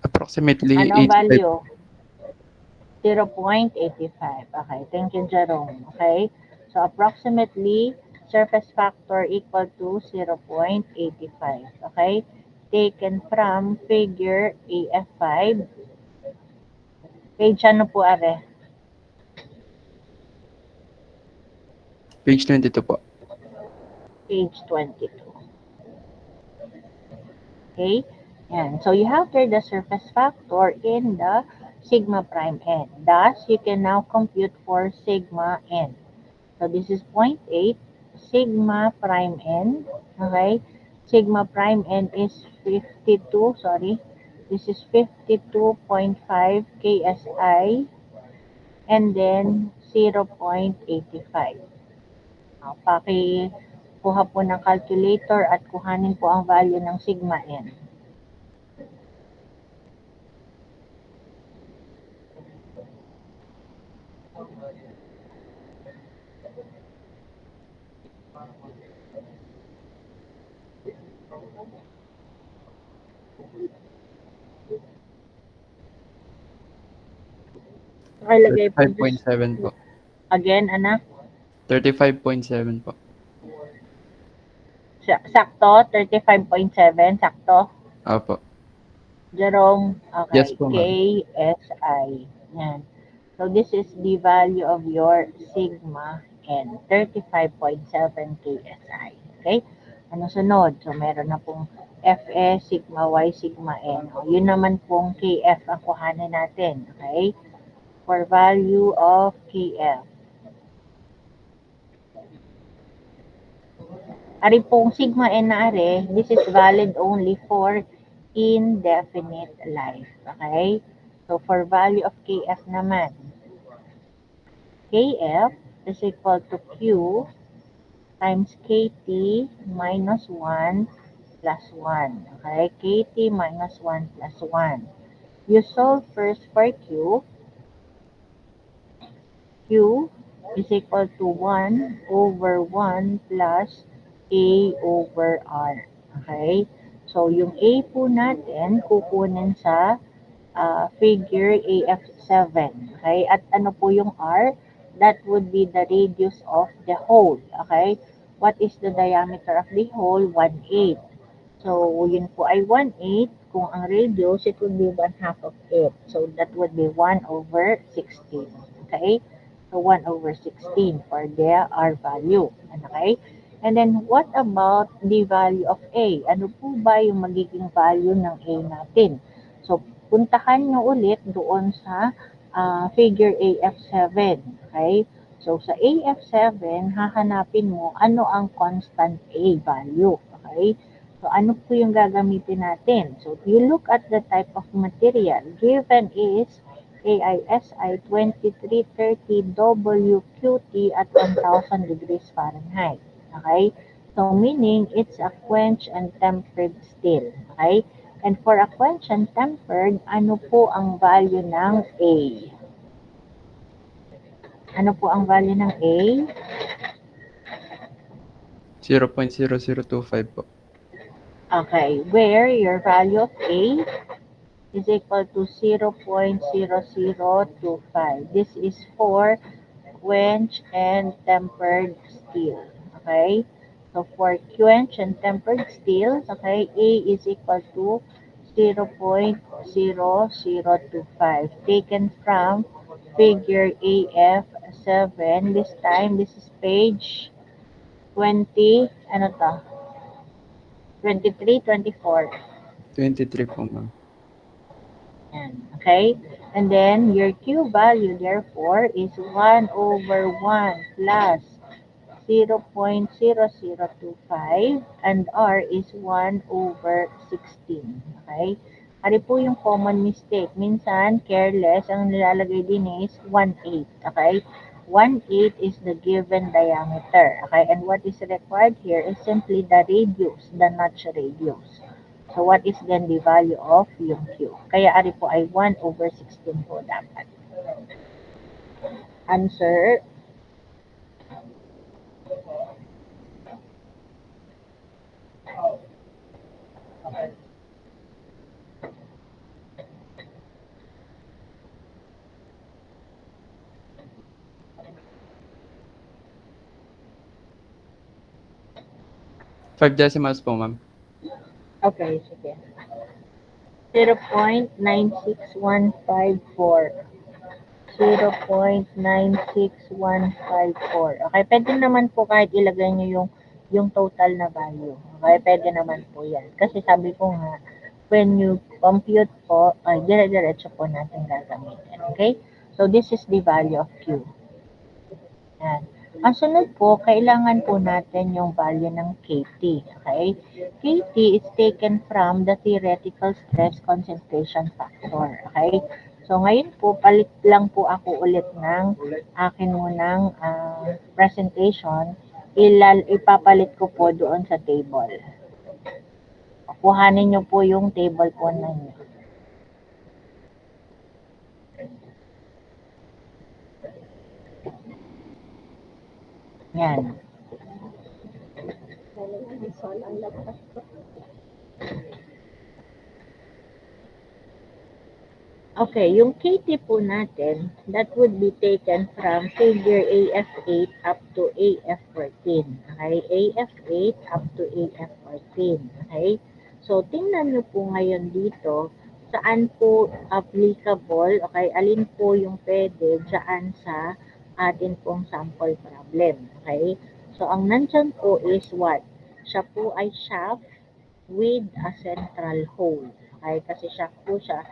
Approximately Anong 85. value? 0.85. Okay, thank you, Jerome. Okay, so approximately, surface factor equal to 0.85. Okay, taken from figure AF5. Page ano po, are? Page 22 po. Page 22. Okay? And so you have there the surface factor in the sigma prime n. Thus, you can now compute for sigma n. So this is 0.8 sigma prime n. Okay? Sigma prime n is 52, sorry. This is 52.5 KSI and then 0.85. Kuha po ng calculator at kuhanin po ang value ng sigma n. Nakalagay po 35.7 po. again, anak. 35.7 po. Sakto, 35.7, sakto. Opo. Jerome, okay, Yes po, ma'am. KSI. Yan. So this is the value of your sigma n, 35.7 KSI. Okay? Ano sunod? So meron na pong FS, sigma Y, sigma N. O, yun naman pong KF ang kuhanin natin. Okay? For value of KF. Ari pong sigma n na are, this is valid only for indefinite life. Okay? So, for value of KF naman, KF is equal to Q times KT minus 1 plus 1. Okay? KT minus 1 plus 1. You solve first for Q. Q is equal to 1 over 1 plus A over R. Okay? So, yung A po natin, kukunin sa figure AF7. Okay? At ano po yung R? That would be the radius of the hole. Okay? What is the diameter of the hole? 1/8. So, yun po ay 1/8. Kung ang radius, it would be 1/2 of it. So, that would be 1 over 16. Okay? So, 1 over 16 for the R value. Okay? And then, what about the value of A? Ano po ba yung magiging value ng A natin? So, puntahan nyo ulit doon sa figure AF7. Okay? So, sa AF7, hahanapin mo ano ang constant A value. Okay? So, ano po yung gagamitin natin? So, if you look at the type of material, given is AISI 2330 WQT at 1000 degrees Fahrenheit. Okay? So, meaning it's a quench and tempered steel. Okay? And for a quench and tempered, ano po ang value ng A? Ano po ang value ng A? 0.0025 po. Okay, where your value of A is equal to 0.0025. This is for quench and tempered steel. Okay? So for quench and tempered steel, okay, A is equal to 0.0025 taken from figure AF7. This time, this is page 20, ano to? 23, 24. 23 po, ma'am. Yan, okay? And then, your Q value, therefore, is 1 over 1 plus 0.0025 and R is 1 over 16. Okay? Ari po yung common mistake. Minsan, careless, ang nilalagay din is 1/8. Okay? 1/8 is the given diameter. Okay? And what is required here is simply the radius, the notch radius. So, what is then the value of yung Q? Kaya ari po ay 1 over 16 po dapat. Answer, Five decimals po, ma'am. okay, sige. 0.96154. 0.96154. Okay, pwede naman po kahit ilagay nyo yung total na value. Okay, pwede naman po yan. Kasi sabi ko nga, when you compute po, ay dire-diretso po natin gagamitin. Okay? So, this is the value of Q. Yan. Ang sunod po, kailangan po natin yung value ng KT. Okay? KT is taken from the theoretical stress concentration factor. Okay? So, ngayon po, palit lang po ako ulit ng akin munang presentation. Ipapalit ko po doon sa table. Kuhanin nyo po yung table po ninyo. Yan. Okay, yung KT po natin, that would be taken from figure AF8 up to AF14. Okay, AF8 up to AF14. Okay, so tingnan nyo po ngayon dito, saan po applicable, okay, alin po yung pwede dyan sa atin pong sample problem. Okay, so ang nandyan po is what? Siya po ay shaft with a central hole. Okay, kasi shaft po siya,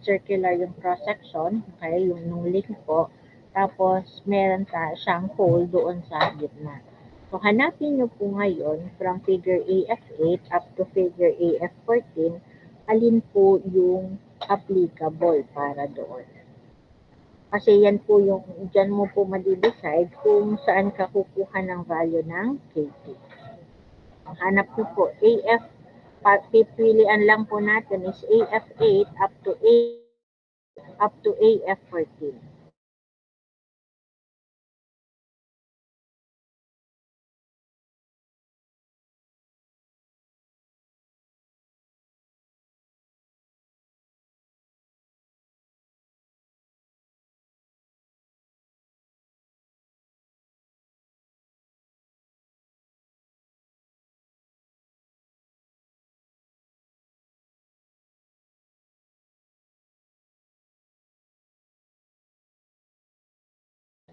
circular yung cross-section, okay, yung nung link po, tapos meron siyang hole doon sa gitna. So, hanapin nyo po ngayon from figure AF8 up to figure AF14, alin po yung applicable para doon. Kasi yan po yung, dyan mo po madidecide kung saan ka kukuha ng value ng KT. Hanap nyo po, pipilian lang po natin is AF8 up to AF14.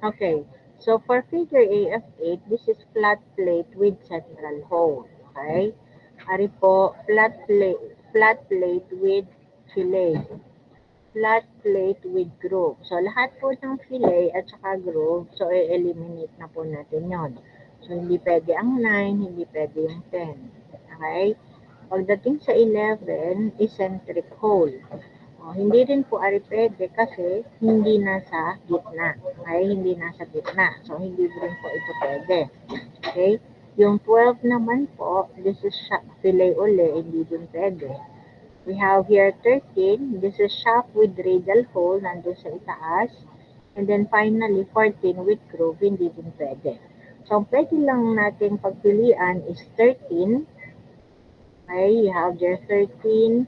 Okay, so for figure AF8, this is flat plate with central hole. Okay? Ari po, flat plate with fillet. Flat plate with groove. So, lahat po ng fillet at saka groove, so i-eliminate na po natin yon. So, hindi pwede ang 9, hindi pwede yung 10. Okay? Pagdating sa 11, eccentric hole. Hindi rin po ari pwede kasi hindi nasa gitna. Okay? Hindi nasa gitna. So, hindi rin po ito pwede. Okay? Yung 12 naman po, this is fillet uli, hindi din pwede. We have here 13. This is shaft with radial hole, nandun sa itaas. And then finally, 14 with groove, hindi din pwede. So, pwede lang natin pagpilian is 13. Okay, you have there 13.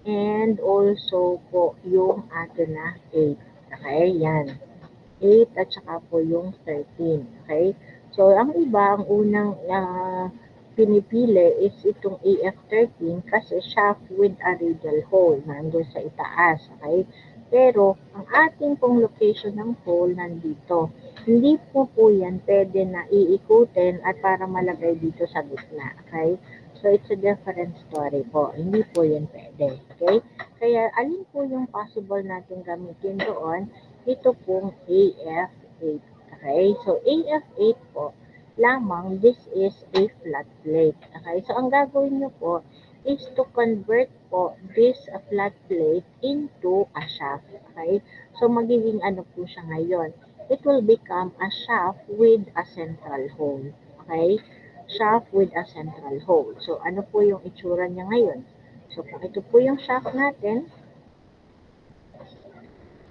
And also po yung atin na 8. Okay, yan. 8 at saka po yung 13. Okay? So, ang iba, ang unang pinipili is itong AF13 kasi shaft with a radial hole nandun sa itaas. Okay? Pero, ang ating pong location ng hole nandito. Hindi po yan pwede na iikutin at para malagay dito sa gitna. Okay? So, it's a different story po. Hindi po yan pwede. Okay? Kaya, alin po yung possible natin gamitin doon? Ito pong AF8. Okay? So, AF8 po, lamang this is a flat plate. Okay? So, ang gagawin nyo po is to convert po this flat plate into a shaft. Okay? So, magiging ano po siya ngayon? It will become a shaft with a central hole. Okay? Shaft with a central hole. So, ano po yung itsura niya ngayon? So, kung ito po yung shaft natin,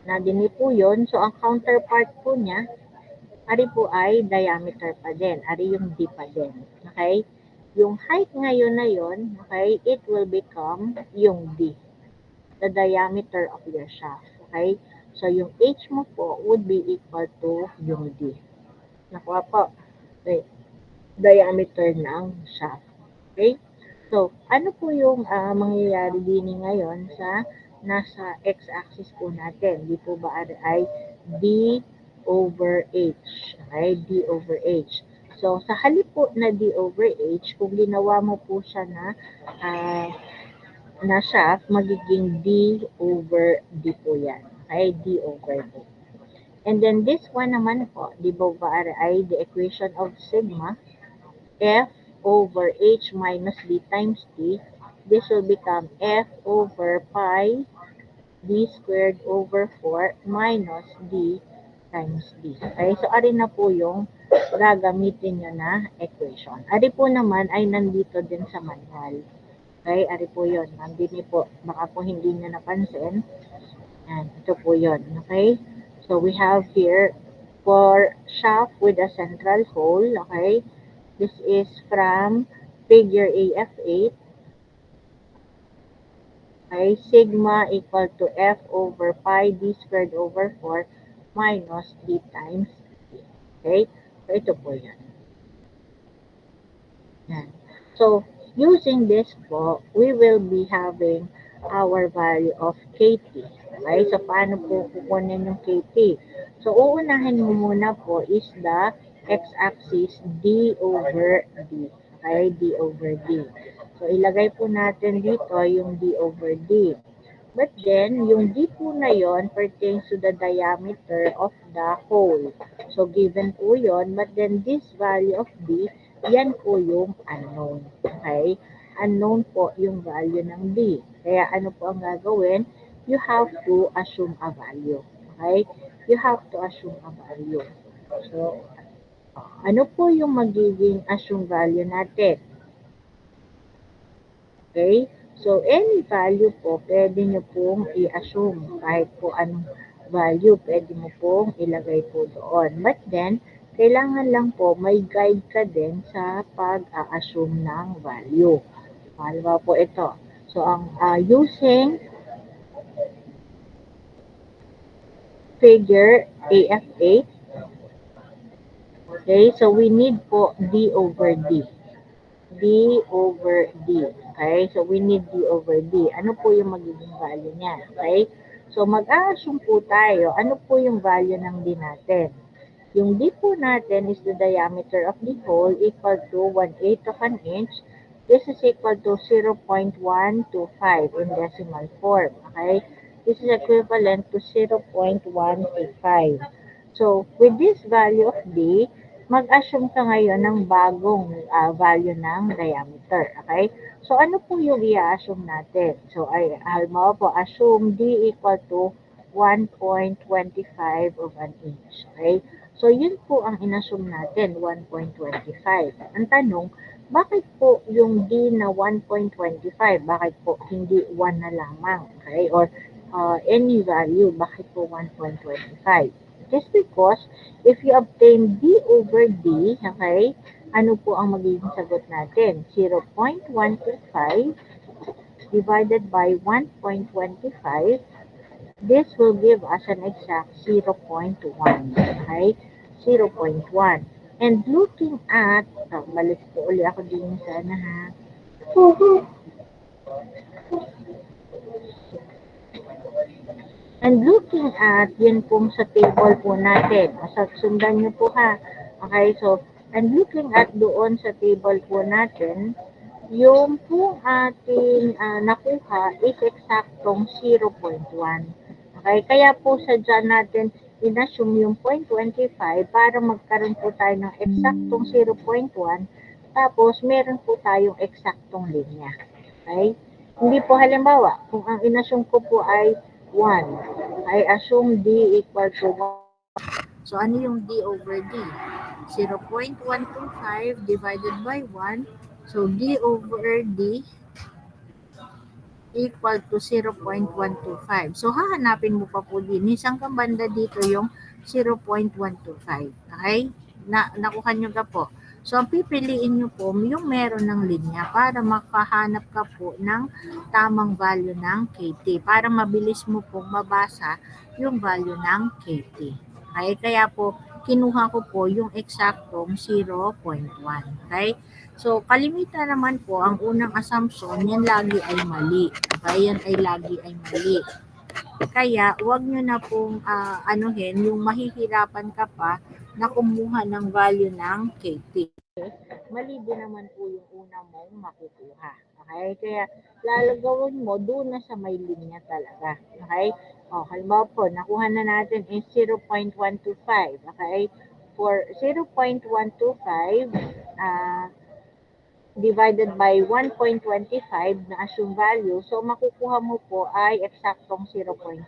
nadini po yun. So, ang counterpart po niya, ari po ay diameter pa din. Ari yung D pa din. Okay? Yung height ngayon na yun, okay, it will become yung D. The diameter of your shaft. Okay? So, yung H mo po would be equal to yung D. Nakuha po. Okay. Diameter ng shaft. Okay? So, ano po yung mangyayari din ngayon sa nasa x-axis po natin? Di po ba ay D over H? Okay? D over H. So, sa halip po na D over H, kung ginawa mo po siya na shaft, magiging D over D po yan. Okay? D over D. And then this one naman po, di ba ay the equation of sigma, F over H minus D times T, this will become F over pi D squared over 4 minus D times D. Okay, so ari na po yung gagamitin nyo na equation. Ari po naman ay nandito din sa manual. Okay, ari po yun. Nandini po. Baka po hindi nyo napansin. And ito po yun. Okay, so we have here for shaft with a central hole. Okay, this is from figure AF8. Okay, sigma equal to F over pi D squared over 4 minus D times D. Okay, so ito po yan. Yan. So, using this po, we will be having our value of KT. Okay, so paano po kukunin yung KT? So, uunahin mo muna po is the x-axis D over D. Okay, D over D. So, ilagay po natin dito yung D over D. But then, yung D po na yon pertains to the diameter of the hole. So, given po yon, but then this value of D, yan po yung unknown. Okay? Unknown po yung value ng D. Kaya ano po ang gagawin? You have to assume a value. Okay? You have to assume a value. So, ano po yung magiging assume value natin? Okay? So, any value po, pwede nyo pong i-assume. Kahit po anong value, pwede mo pong ilagay po doon. But then, kailangan lang po may guide ka din sa pag-a-assume ng value. Halimbawa po ito. So, ang using figure AF8, okay, so we need po D over D. D over D. Okay? So, we need D over D. Ano po yung magiging value niya? Okay? So, mag-a-assume po tayo, ano po yung value ng D natin? Yung D po natin is the diameter of the hole equal to 1/8 of an inch. This is equal to 0.125 in decimal form. Okay? This is equivalent to 0.185. So, with this value of D, mag-assume ka ngayon ng bagong value ng diameter. Okay? So, ano po yung i-assume natin? So, halimbawa po, assume D equal to 1.25 of an inch. Okay? So, yun po ang inassume natin, 1.25. Ang tanong, bakit po yung D na 1.25? Bakit po hindi 1 na lamang? Okay? Or any value, bakit po 1.25? Just because, if you obtain D over D, okay, ano po ang magiging sagot natin? 0.125 divided by 1.25, this will give us an exact 0.1, okay? 0.1. And looking at, balik po uli ako din sana ha. And looking at, yun pong sa table po natin. Sundan nyo po ha. Okay, so, and looking at doon sa table po natin, yung po ating nakuha is eksaktong 0.1. Okay, kaya po sadya natin inassume yung 0.25 para magkaroon po tayo ng eksaktong 0.1 tapos meron po tayong eksaktong linya. Okay? Hindi po halimbawa, kung ang inassume ko po ay 1, I assume D equal to 1. So, ano yung D over D? 0.125 divided by 1. So, D over D equal to 0.125. So, hahanapin mo pa po din. Isang kambanda dito yung 0.125. Okay? Nakuha nyo ka po. So, ang pipiliin nyo po yung meron ng linya para makahanap ka po ng tamang value ng KT. Para mabilis mo po mabasa yung value ng KT. Okay? Kaya po, kinuha ko po yung eksaktong 0.1. Okay? So, kalimitan naman po, ang unang assumption, yan lagi ay mali. Okay? Yan ay lagi ay mali. Kaya, huwag nyo na pong anuhin, yung mahihirapan ka pa na kumuha ng value ng KT. Mali din naman po yung una mong makukuha. Okay? Kaya, lalagawin mo doon na sa may linya talaga. Okay? O, halimbawa po, nakuha na natin is 0.125. Okay? For 0.125, divided by 1.25 na assume value, so makukuha mo po ay eksaktong 0.1.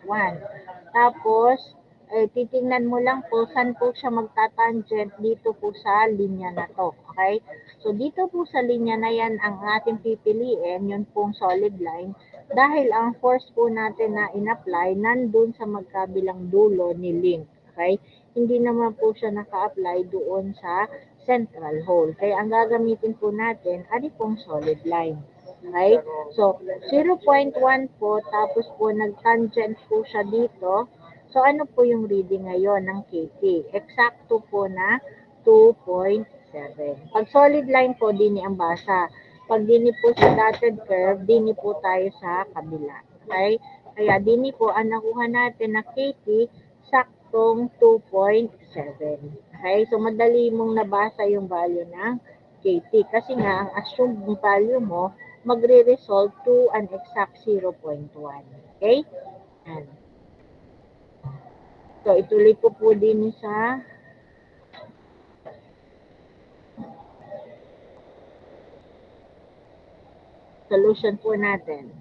Tapos, titingnan mo lang po saan po siya magtatangent dito po sa linya na to. Okay? So, dito po sa linya na yan ang ating pipiliin, yun pong solid line, dahil ang force po natin na in-apply nandun sa magkabilang dulo ni link. Okay? Hindi naman po siya naka-apply doon sa central hole. Kaya ang gagamitin po natin ay pong solid line. Okay? So, 0.1 po, tapos po nag-tangent po siya dito. So, ano po yung reading ngayon ng KT? Eksakto po na 2.7. Pag solid line po, dini ang basa. Pag dini po sa dotted curve, dini po tayo sa kabila. Okay? Kaya dini po, ang nakuha natin na KT, saktong 2.7. Okay? So, madali mong nabasa yung value ng KT. Kasi nga, ang assumed value mo, magre-result to an exact 0.1. Okay? Yan. So, ituloy ko po din sa solution po natin.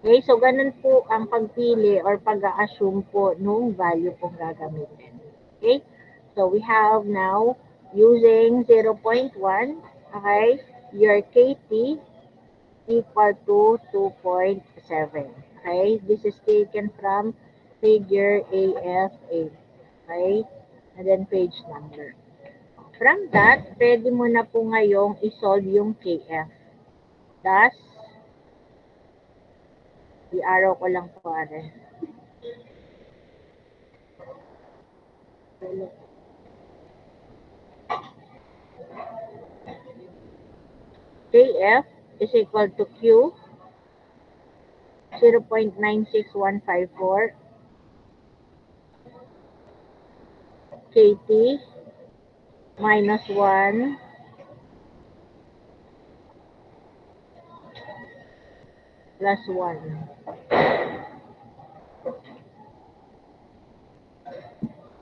Okay, so ganun po ang pagpili or pag-assume po nung value pong gagamitin. Okay, so we have now using 0.1, okay, your KT equal to 2.7. Okay, this is taken from figure AF8. Okay, and then page number. From that, pwede mo na po ngayong isolve yung KF. Thus, i-arrow ko lang po are. KF is equal to Q 0.96154 KT minus 1 plus 1.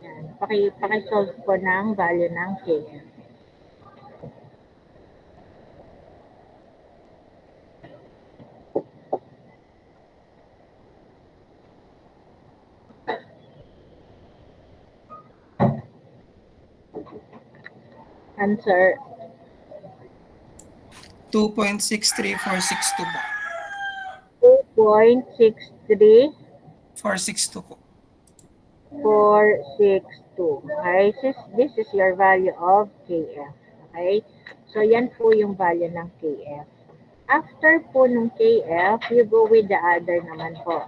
Yan. Paki-solve ko ng value ng KF. Answer 2.63462 po. 2.63 462 po. 462. Okay, this is your value of KF. Okay, so yan po yung value ng KF. After po ng KF, you go with the other naman po.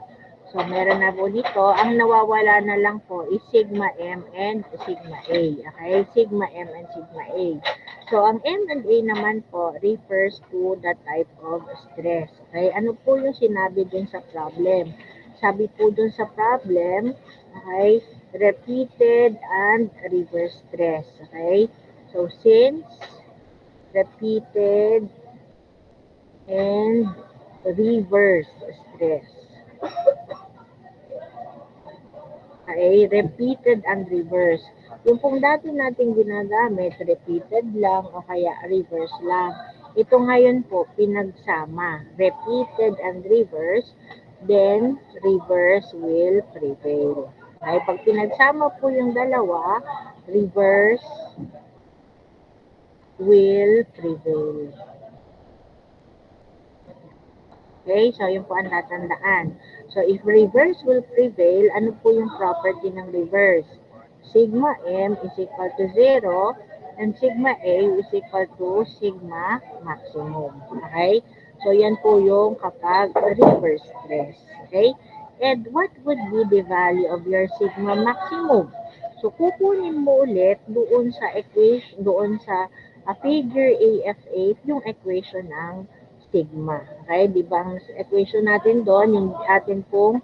So, meron na po dito. Ang nawawala na lang po is sigma M and sigma A. Okay? Sigma M and sigma A. So, ang M and A naman po refers to the type of stress. Okay? Ano po yung sinabi dun sa problem? Sabi po dun sa problem, okay, repeated and reverse stress. Okay? So, since repeated and reverse stress. Okay, repeated and reverse. Yung pong dati natin ginagamit, repeated lang o kaya reverse lang. Ito ngayon po, pinagsama. Repeated and reverse, then reverse will prevail. Okay, pag pinagsama po yung dalawa, reverse will prevail. Okay, so yun po ang tatandaan. So if reverse will prevail, ano po yung property ng reverse? Sigma M is equal to 0 and sigma A is equal to sigma maximum. Okay? So yan po yung kapag reverse stress. Okay? And what would be the value of your sigma maximum? So kukunin mo ulit doon sa equation, doon sa figure AF8 yung equation ng sigma. Okay? Di ba ang equation natin doon, yung atin pong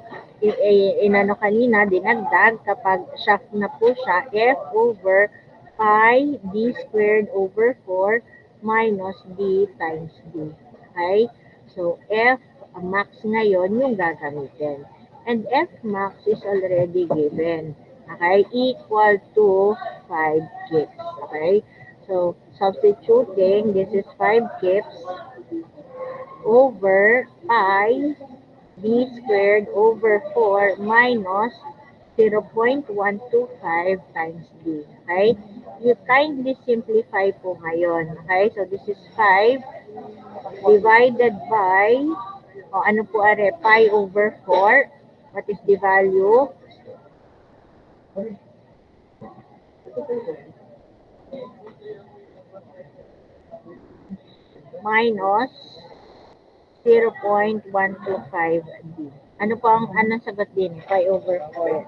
inano kanina, dinagdag kapag shaft na po siya, F over pi d squared over 4 minus d times d. Okay? So, F max ngayon yung gagamitin. And F max is already given. Okay? Equal to 5 kips. Okay? So, substituting, this is 5 kips over pi d squared over 4 minus 0.125 times d. Okay? You kindly simplify po ngayon. Okay? So, this is 5 divided by, ano po are, pi over 4. What is the value? Minus 0.125D. Ano po ang anong sagot din? Pi over 4.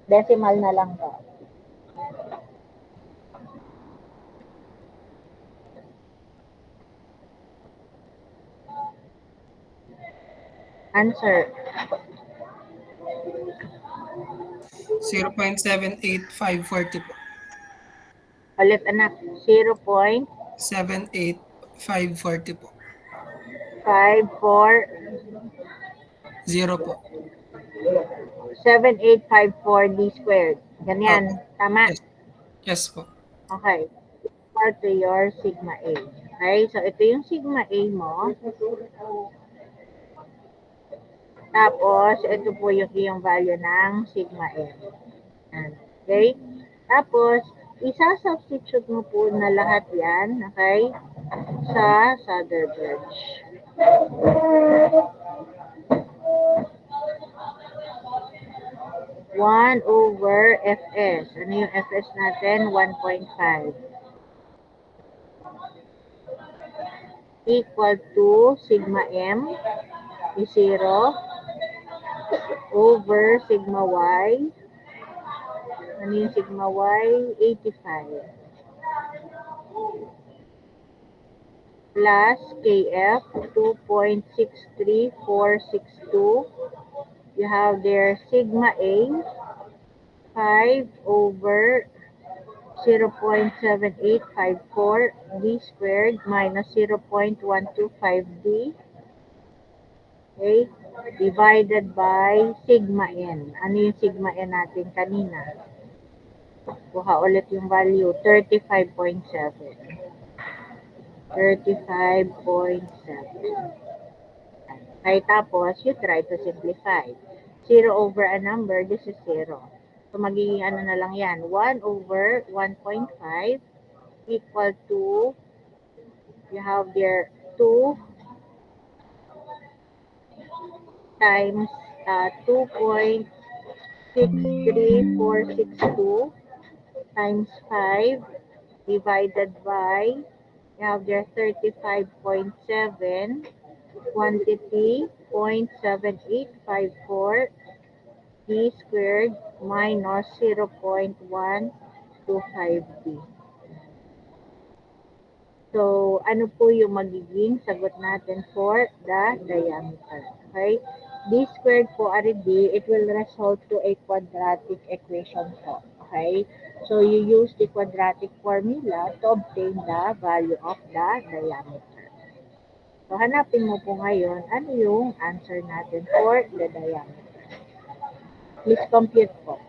Decimal na lang to. Answer. 0.78540 po. Ulit anak. 0.540. 78540 po. 0 po. 7854 d squared. Ganyan. Tama? Yes. Yes po. Okay. Equal to your sigma A. Okay? So, ito yung sigma A mo. Tapos, ito po yung iyong value ng sigma M. Okay? Tapos, isa-substitute mo po na lahat yan, okay, sa Soderberg. One over Fs. Ano yung Fs natin? 1.5. Equal to sigma M is 0 over sigma Y. Ano yung sigma Y? 85. Plus KF 2.63462. You have their sigma A 5 over 0.7854 D squared minus 0.125D. Okay? Divided by sigma N. Ano yung sigma N natin kanina? Kuha ulit yung value, 35.7. 35.7. Okay, tapos, you try to simplify. 0 over a number, this is 0. So, magiging ano na lang yan, 1 over 1.5 equal to, you have there 2 times 2.63462 times 5 divided by, you have there 35.7 quantity 0.7854 d squared minus 0.125d. So, ano po yung magiging sagot natin for the diameter? Okay? D squared po are d, it will result to a quadratic equation po. Okay? So, you use the quadratic formula to obtain the value of the diameter. So, hanapin mo po ngayon ano yung answer natin for the diameter. Please compute po.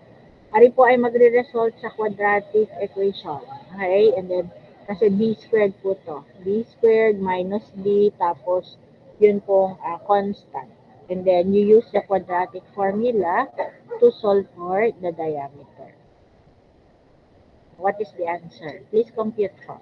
Ari po ay magre-result sa quadratic equation. Okay? And then, kasi b squared po to. B squared minus d, tapos yun pong constant. And then, you use the quadratic formula to solve for the diameter. What is the answer? Please compute po.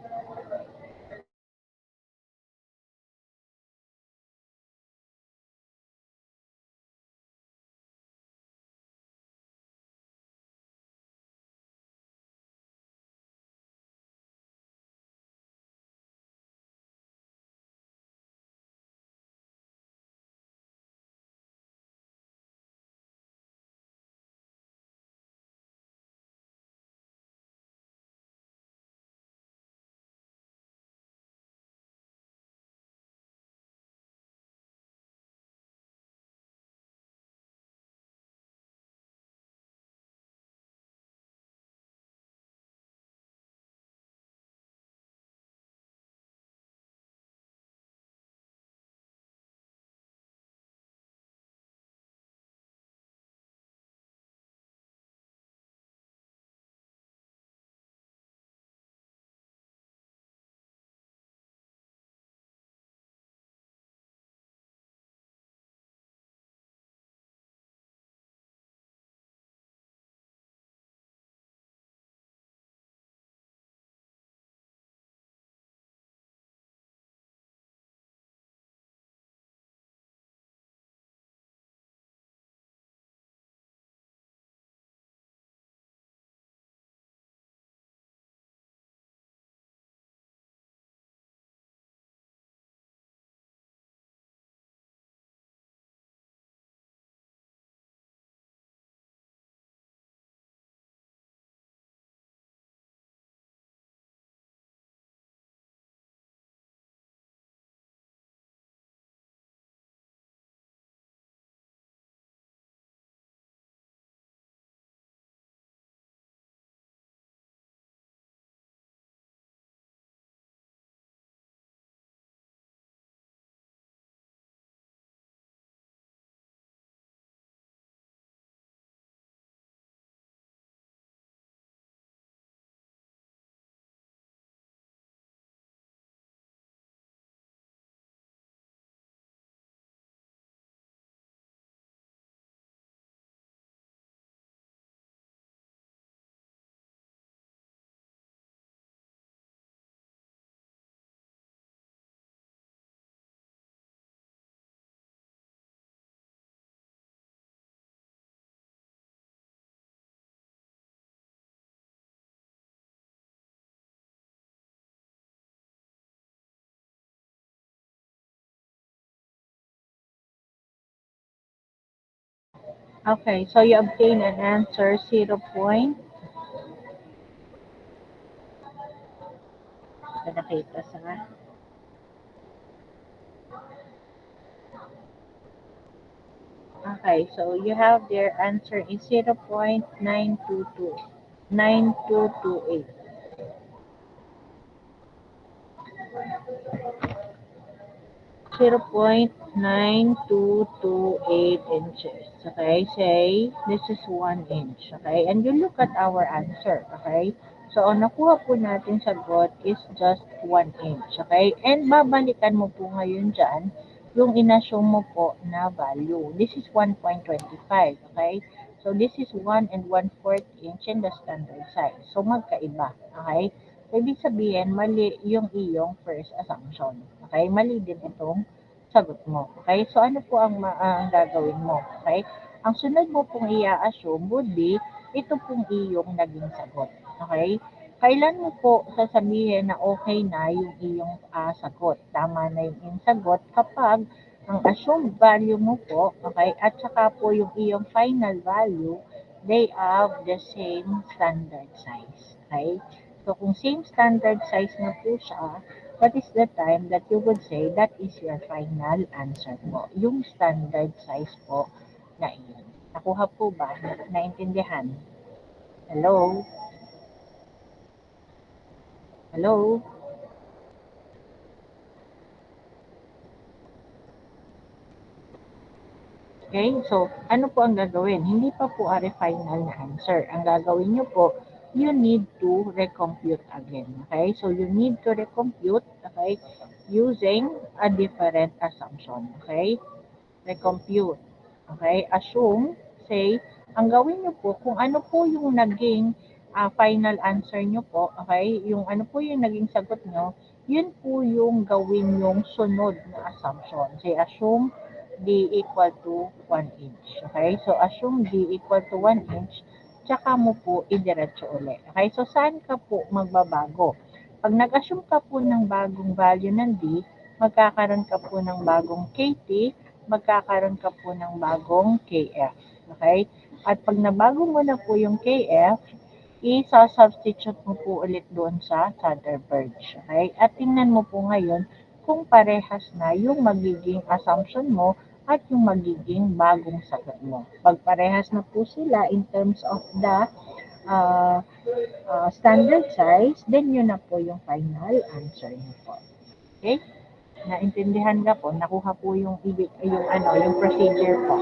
Okay, so you obtain an answer 0. Nakita sa Okay, so you have their answer is 0.922, 9228. 0.9228 inches. Okay, say this is 1 inch. Okay, and you look at our answer. Okay, so ang nakuha po natin sagot is just 1 inch. Okay, and babalikan mo po ngayon dyan yung inassume mo po na value. This is 1.25. Okay, so this is 1 and 1/4 inch in the standard size. So magkaiba. Okay, so ibig sabihin mali yung iyong first assumption. Okay, mali din itong sagot mo. Okay? So, ano po ang gagawin mo? Okay? Ang sunod mo pong i-assume would be, ito pong iyong naging sagot. Okay? Kailan mo po sasabihin na okay na yung iyong sagot? Tama na yung iyong sagot kapag ang assumed value mo po, okay, at saka po yung iyong final value, they have the same standard size. Okay? So, kung same standard size na po siya, what is the time that you would say that is your final answer po? Yung standard size po na iyon. Nakuha po ba? Naintindihan? Hello? Hello? Okay, so ano po ang gagawin? Hindi pa po are final na answer. Ang gagawin nyo po, you need to recompute again. Okay, so you need to recompute, okay, using a different assumption. Okay, recompute. Okay, assume, say, ang gawin nyo po, kung ano po yung naging final answer nyo po, okay, yung ano po yung naging sagot nyo, yun po yung gawin yung sunod na assumption. Say, assume D equal to 1 inch. Okay, so assume D equal to 1 inch, tsaka mo po idiretso ulit. Okay, so saan ka po magbabago? Pag nag-assume ka po ng bagong value ng D, magkakaroon ka po ng bagong KT, magkakaroon ka po ng bagong KF. Okay? At pag nabago mo na po yung KF, isa-substitute mo po ulit doon sa Thunderbird. Okay? At tingnan mo po ngayon kung parehas na yung magiging assumption mo at yung magiging bagong sagot mo. Pag parehas na po sila in terms of the uh, standard size, then yun na po yung final answer niyo po. Okay? Naintindihan ka po, nakuha po yung procedure po.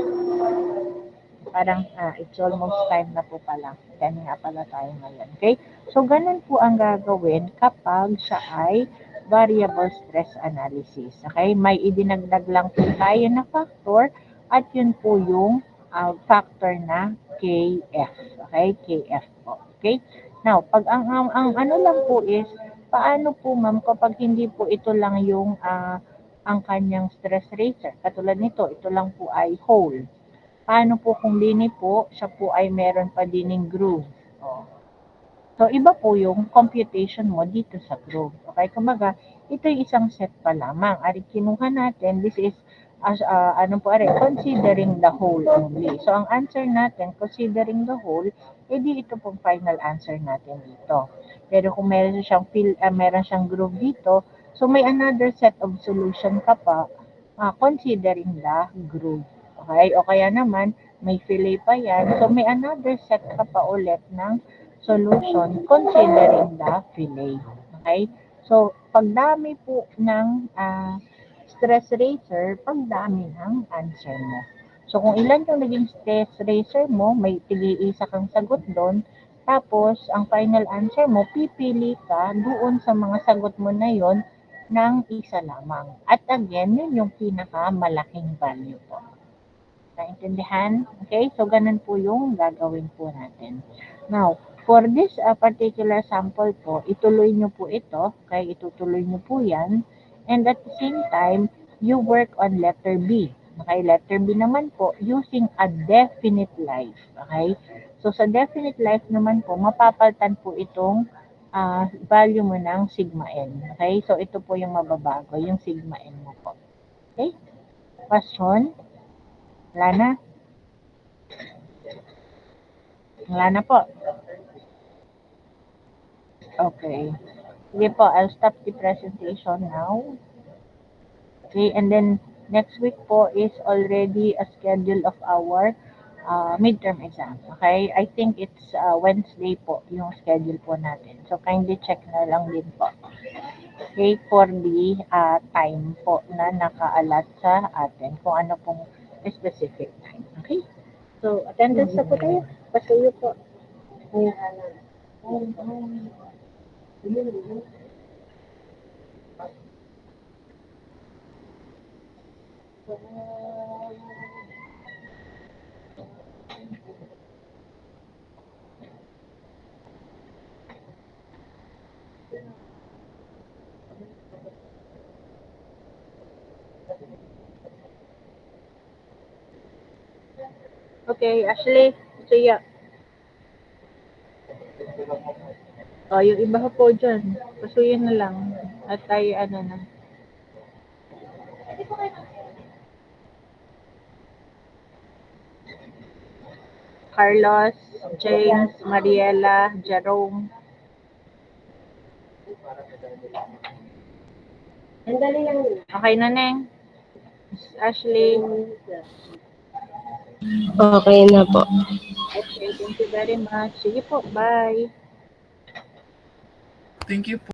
Parang it's almost time na po pala. Ganun nga pala tayo ngayon. Okay? So, ganun po ang gagawin kapag siya ay variable stress analysis. Okay? May idinagdag lang po tayo na factor at yun po yung factor na KF. Okay? KF po. Okay? Now, pag ang ano lang po is, paano po ma'am kapag hindi po ito lang yung ang kanyang stress ratio. Katulad nito, ito lang po ay whole. Paano po kung dini po, siya po ay meron pa dining groove. Oh. So, iba po yung computation mo dito sa groove. Okay? Kumbaga, ito yung isang set pa lamang. Ari, kinuha natin, this is, considering the whole only. So, ang answer natin, considering the whole, edi ito pong final answer natin dito. Pero kung meron siyang groove dito, so may another set of solution ka pa, considering the groove. Okay? O kaya naman, may fillet pa yan. So, may another set ka pa ulit ng solution considering the fillet. Okay? So, pagdami po ng stress ratio, pagdami ng answer mo. So, kung ilan yung naging stress ratio mo, may tig-iisa kang sagot doon. Tapos, ang final answer mo, pipili ka doon sa mga sagot mo na yon ng isa lamang. At again, yun yung pinakamalaking value po. Naintindihan? Okay? So, ganun po yung gagawin po natin. Now, for this particular sample po, ituloy nyo po ito. Okay? Itutuloy nyo po yan. And at the same time, you work on letter B. Okay? Letter B naman po, using a definite life. Okay? So, sa definite life naman po, mapapalitan po itong value mo ng sigma n. Okay? So, ito po yung mababago, yung sigma n mo po. Okay? Question? Wala na? Wala na po. Okay. Sige po, I'll stop the presentation now. Okay, and then next week po is already a schedule of our midterm exam. Okay, I think it's Wednesday po yung schedule po natin. So kindly check na lang din po. Okay, for the time po na nakaalat sa atin, kung ano pong specific time. Okay, so attendance na po tayo. Pasuyo po. Okay, Ashley, Suya. Yung iba po dyan, pasuyin na lang. At tayo, Carlos, James, Mariela, Jerome. Okay na, Neng? Ashley. Okay na po. Okay, thank you very much. Sige po, bye. Thank you po.